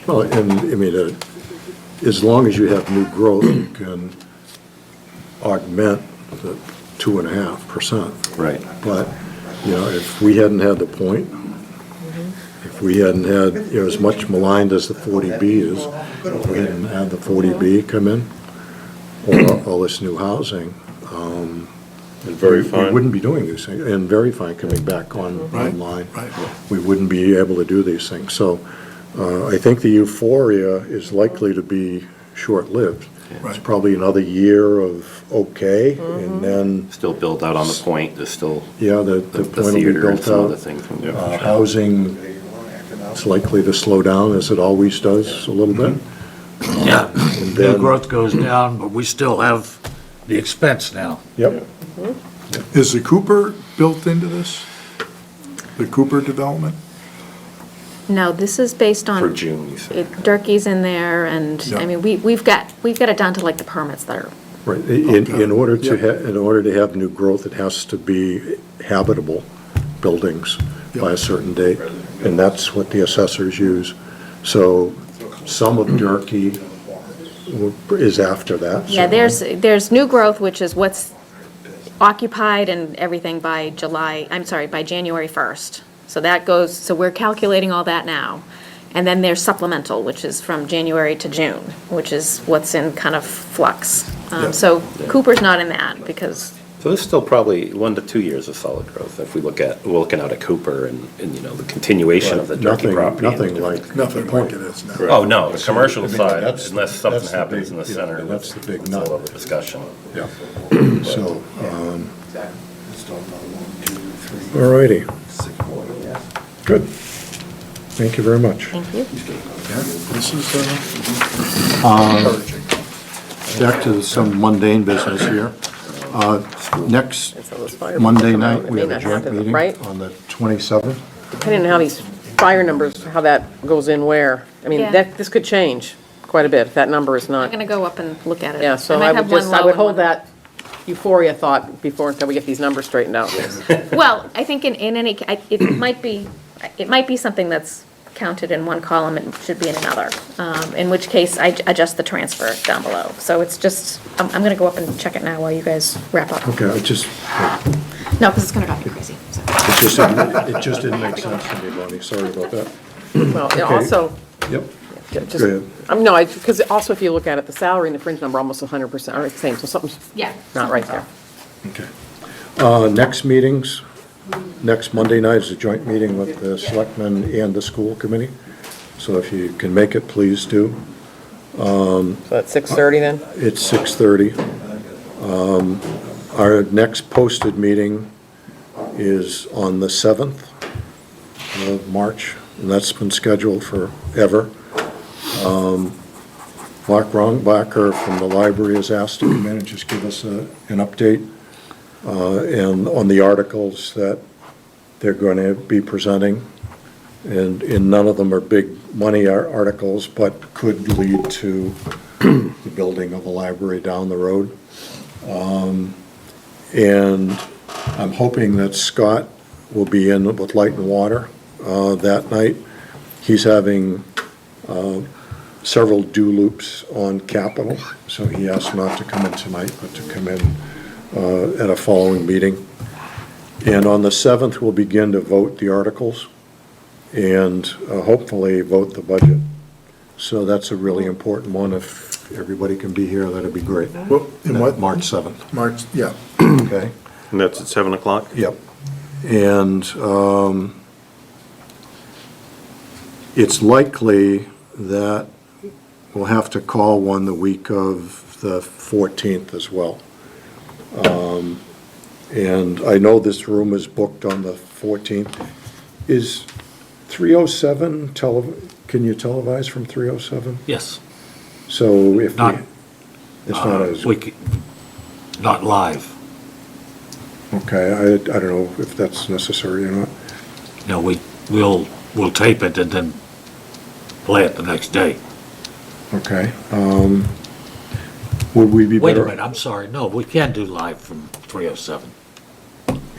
Well, and, I mean, as long as you have new growth, you can augment the 2.5%. Right. But, if we hadn't had the point, if we hadn't had, as much maligned as the 40B is, if we hadn't had the 40B come in, or all this new housing, And very we fine. wouldn't be doing these things, and very fine coming back online. right. We wouldn't be able to do these things. So I think the euphoria is likely to be short-lived. It's Right. probably another year of okay, and then, Still built out on the point, there's still yeah, the the point will be theater and built some other out. things. Housing is likely to slow down, as it always does, a little bit. Yeah, And the then- growth goes down, but we still have the expense now. Yep. Is the Cooper built into this? The Cooper development? No, this is based on. For June, you said. Durkee's in there, and, Yeah. I mean, we've got it down to like the permits that are, Right, in Okay. order to, Yeah. in order to have new growth, it has to be habitable buildings by a certain date, and that's what the assessors use. So some of Durkee is after that. yeah, certainly. there's new growth, which is what's occupied and everything by by January 1st. So that goes, so we're calculating all that now. And then there's supplemental, which is from January to June, which is what's in kind of flux. Yeah. So Cooper's not in that because, So there's still probably 1 to 2 years of solid growth if we're looking out at Cooper and the continuation of the Durkee property. and the Nothing different- like. Nothing like it is now. Oh, no, the commercial I mean, side, that's- unless something that's the happens big- in the yeah, center. that's the big It's nut. all over discussion. Yeah. So, all righty. Good. Thank you very much. thank you. This is encouraging. Back to some mundane business here. Next And so those fire Monday people come out, night, it we may have a not joint happen, meeting right? on the 27th. Depending on how these fire numbers, how that goes in where. I mean, Yeah. this could change quite a bit if that number is I'm not. gonna go up and look at it. Yeah, so might I have would one I low would and hold one- that euphoria thought until we get these numbers straightened out. Well, I think in any, it might be something that's counted in one column and should be in another, in which case I adjust the transfer down below. So it's just, I'm gonna go up and check it now while you guys wrap up. Okay, No, because it's gonna drive me crazy, so. it just didn't make sense to me, Bonnie, sorry about that. Well, and also, Yep. just, Go ahead. no, because also if you look at it, the salary and the fringe number are almost 100% are the same, so something's Yeah. not right there. Okay. Next meetings, next Monday night is a joint meeting with the selectmen and the school committee. So if you can make it, please do. So that's 6:30 then? It's 6:30. Our next posted meeting is on the 7th of March, and that's been scheduled forever. Mark Rongbacher from the library has asked to come in and just give us an update and on the articles that they're going to be presenting. And none of them are big money articles, but could lead to the building of a library down the road. And I'm hoping that Scott will be in with Light and Water that night. He's having several do loops on Capitol, so he asked not to come in tonight, but to come in at a following meeting. And on the 7th, we'll begin to vote the articles and hopefully vote the budget. So that's a really important one. If everybody can be here, that'd be great. Well, and what? March 7th, March, yeah. okay? And that's at 7 o'clock? Yep. And it's likely that we'll have to call one the week of the 14th as well. And I know this room is booked on the 14th. Is 307 can you televise from 307? Yes. So if Not, it's not as, not live. okay, I don't know if that's necessary or not. No, we'll tape it and then play it the next day. Okay. Would we be Wait a better? minute, I'm sorry, no, we can't do live from 307.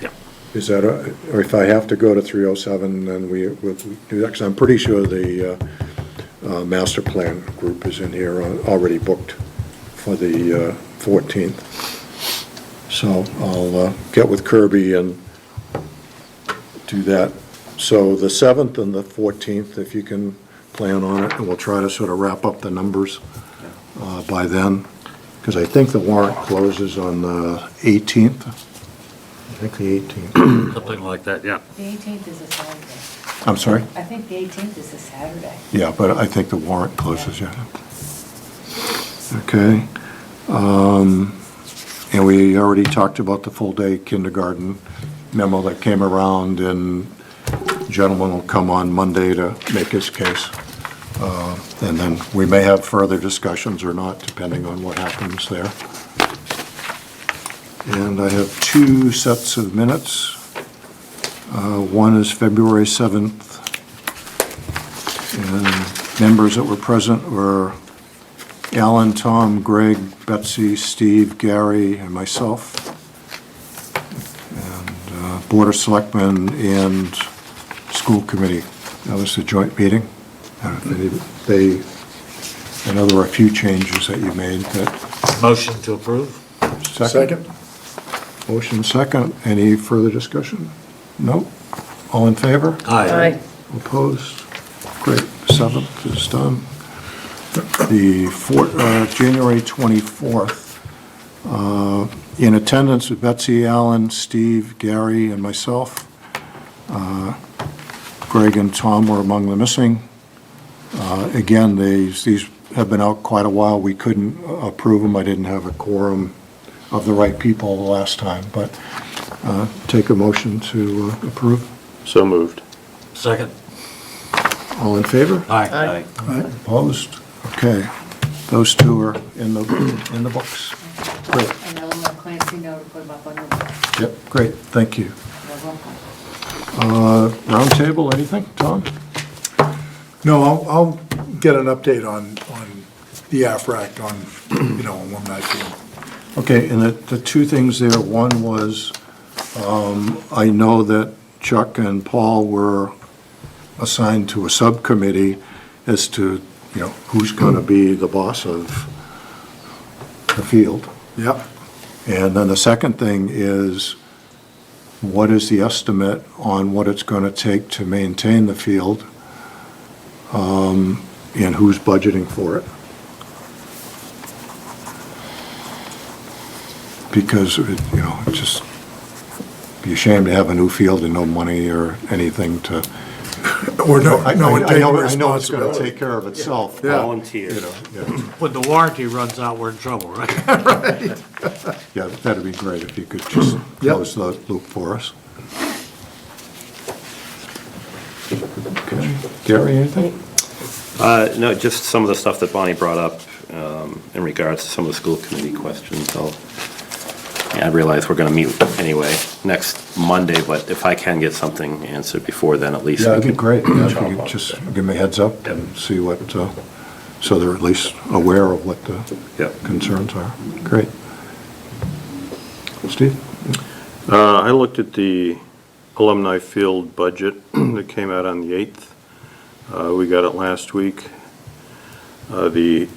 Yeah. Is that, or if I have to go to 307, then we'll do that, because I'm pretty sure the master plan group is in here already booked for the 14th. So I'll get with Kirby and do that. So the 7th and the 14th, if you can plan on it, and we'll try to sort of wrap up the numbers by then, because I think the warrant closes on the 18th. I think the 18th. Something like that, yeah. The 18th is a Saturday. I'm sorry? I think the 18th is a Saturday. Yeah, but I think the warrant closes, yeah. Okay. And we already talked about the full-day kindergarten memo that came around, and the gentleman will come on Monday to make his case. And then we may have further discussions or not, depending on what happens there. And I have two sets of minutes. One is February 7th. And members that were present were Alan, Tom, Greg, Betsy, Steve, Gary, and myself. And Board of Selectmen and School Committee. That was the joint meeting. I know there were a few changes that you made that. Motion to approve? Second? Motion second. Any further discussion? No? All in favor? Aye. Opposed? Great. 7th is done. The January 24th, in attendance with Betsy, Allen, Steve, Gary, and myself. Greg and Tom were among the missing. Again, these have been out quite a while. We couldn't approve them. I didn't have a quorum of the right people the last time, but take a motion to approve. So moved. Second? All in favor? Aye. Opposed? Okay. Those two are in the books. Great. And I'll let Clancy know to put them up on your board. Yep, great. Thank you. You're welcome. Roundtable, anything, Tom? No, I'll get an update on the AFRAC on, Alumni Field. Okay, and the two things there, one was, I know that Chuck and Paul were assigned to a subcommittee as to, who's going to be the boss of the field. Yep. And then the second thing is, what is the estimate on what it's going to take to maintain the field, and who's budgeting for it? Because, it's just be ashamed to have a new field and no money or anything to. Or no I one know taking it's going to responsibility. take care of itself. Yeah. Volunteers. When the warranty runs out, we're in trouble, right? Yeah, that'd be great if you could just close the loop for us. Okay. Gary, anything? No, just some of the stuff that Bonnie brought up in regards to some of the school committee questions. I realize we're going to meet anyway next Monday, but if I can get something answered before then, at least. Yeah, we that'd be can great. Yeah, if chop you could up. just give me a heads up and see what, so they're at least aware of what the Yep. concerns are. Great. Steve? I looked at the alumni field budget that came out on the 8th. We got it last week. The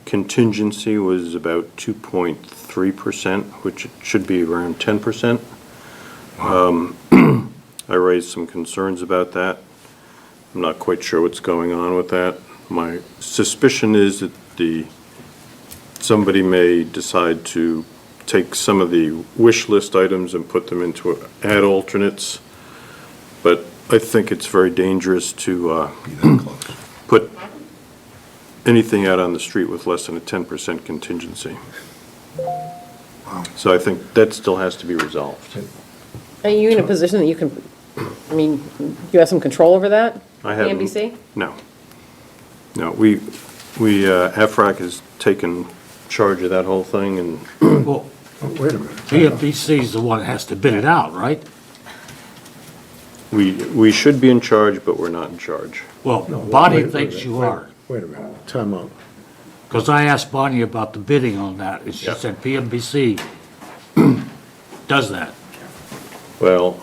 contingency was about 2.3%, which it should be around 10%. I raised some concerns about that. I'm not quite sure what's going on with that. My suspicion is that somebody may decide to take some of the wish list items and put them into, add alternates but I think it's very dangerous to put anything out on the street with less than a 10% contingency. So I think that still has to be resolved. Are you in a position that you can, I mean, you have some control over that? I haven't- NBC? No. No, AFRAC has taken charge of that whole thing, and Well, Wait a minute. PMBC's the one that has to bid it out, right? we should be in charge, but we're not in charge. Well, No, Bonnie wait, thinks wait, you wait, are. Wait a minute, time out. Because I asked Bonnie about the bidding on that, and she Yeah. said PMBC does that. Well,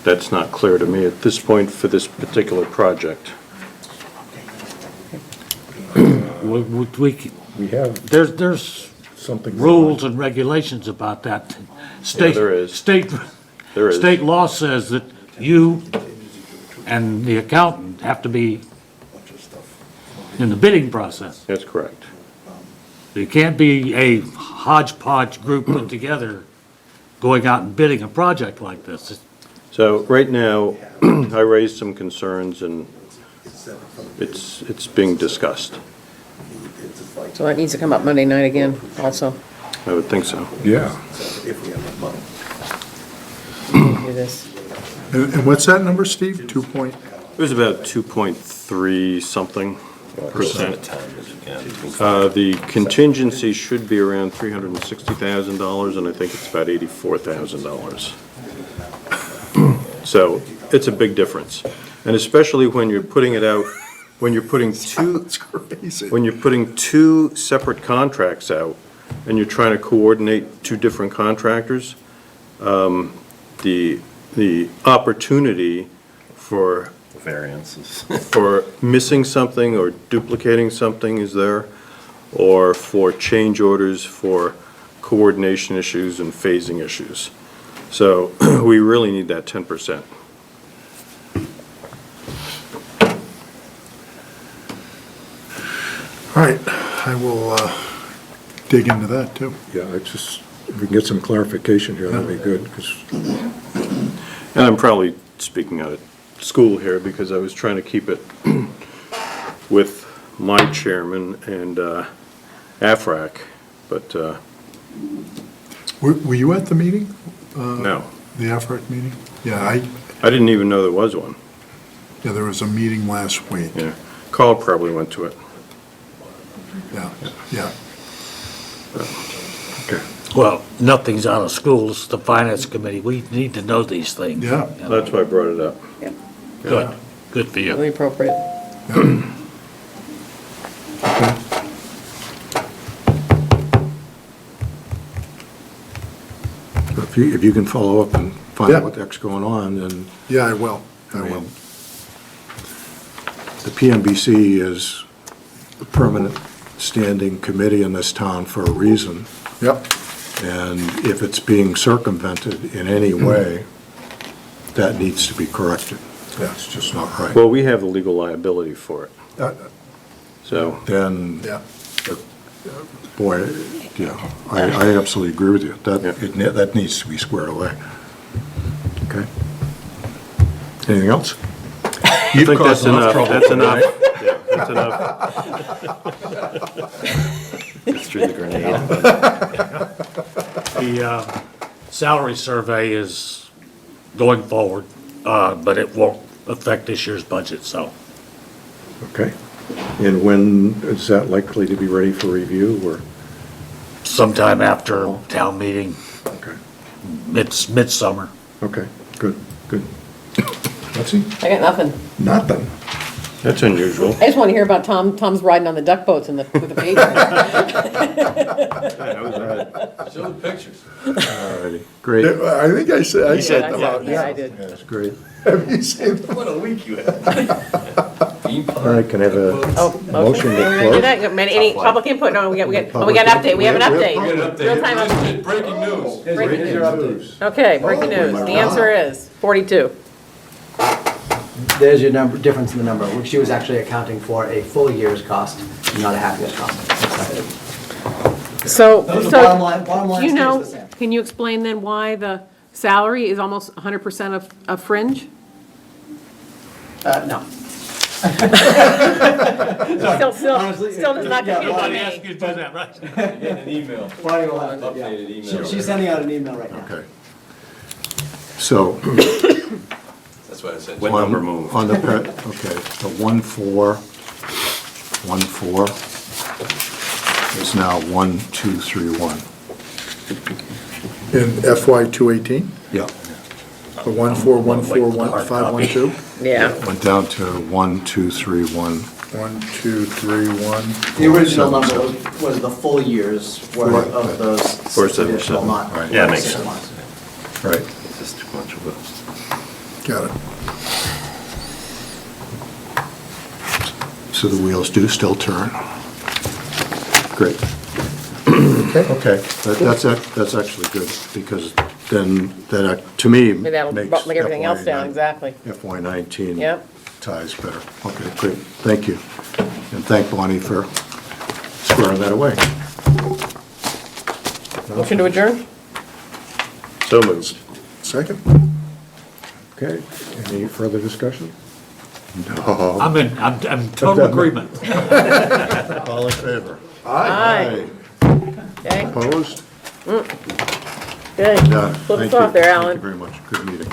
that's not clear to me at this point for this particular project. We have There's something. rules and regulations about that. State, there is. State, There is. state law says that you and the accountant have to be in the bidding process. That's correct. You can't be a hodgepodge group put together going out and bidding a project like this. So right now, I raised some concerns, and it's being discussed. So that needs to come up Monday night again, also. I would think so. Yeah. Do this. And what's that number, Steve? 2 point? It was about 2.3 something percent. The contingency should be around $360,000, and I think it's about $84,000. So it's a big difference. And especially when you're putting it out, when you're putting two, That's crazy. when you're putting two separate contracts out, and you're trying to coordinate two different contractors, the opportunity for Variances. for missing something or duplicating something is there, or for change orders for coordination issues and phasing issues. So we really need that 10%. All right, I will dig into that, too. Yeah, it's just, if we can get some clarification here, that'd be good, because, And I'm probably speaking out of school here because I was trying to keep it with my chairman and AFRAC, but Were you at the meeting? no. The AFRAC meeting? Yeah, I didn't even know there was one. yeah, there was a meeting last week. Yeah. Carl probably went to it. Yeah, yeah. okay. Well, nothing's out of schools, the finance committee, we need to know these things. Yeah. That's why I brought it up. Yep, Good, good for really you. appropriate. If you can follow up and find Yeah. out what the heck's going on, then Yeah, I will. I will. the PMBC is a permanent standing committee in this town for a reason, Yep. and if it's being circumvented in any way, that needs to be corrected. That's just not right. Well, we have the legal liability for it, Uh, so. Then, Yeah. boy, yeah, I absolutely agree with you. Yeah. That needs to be squared away. Okay? Anything else? I think that's enough, that's enough. Yeah, that's enough. Gets through the grenade. The salary survey is going forward, but it won't affect this year's budget, so. Okay. And when is that likely to be ready for review, or? Sometime after town meeting, Okay, it's midsummer. okay, good, good. Betsy? I got nothing. Nothing. That's unusual. I just want to hear about Tom's riding on the duck boats with the baby. Show the pictures. All righty, great. I think I said I said, yeah, I did. That's great. Have you seen that? What a week you had. All right, can I have a Oh, motion okay, we're to gonna do close? that. Any public input? No, we got an update. We have an update. We got an update. Real-time update. Breaking news. Breaking news. Okay, breaking news. The answer is 42. There's your number, difference in the number, which she was actually accounting for a full year's cost, not a half year's cost. So, The so, bottom line do you stays know, the same. can you explain then why the salary is almost 100% of fringe? No. Still does not compute with me. you to do that, right? Get an email. Bonnie will have to, yeah. Updated email. She's sending out an email right now. Okay. So, That's what I said. What number moved? on the, okay, the 1-4 is now 1-2-3-1. In FY 218, Yeah. the 1-4-1-4-1-5-1-2, Yeah. Went down to 1-2-3-1. 1-2-3-1. The original 7, number was the full year's worth Right. of those Or 7, additional, 7. not. Right. Yeah, makes 6 sense. months. Right. This is too much of a. Got it. So the wheels do still turn. Great. Okay, that's actually good, because then, to me, Maybe that'll makes make everything else down, FY exactly. FY19 Yep. ties better. Okay, great, thank you. And thank Bonnie for squaring that away. Motion to adjourn? So moved. Second? Okay, any further discussion? No. I'm in total agreement. All in favor? Aye. Okay, Opposed? good. Done. Flip us Thank you. off there, Thank Alan. you very much, good meeting.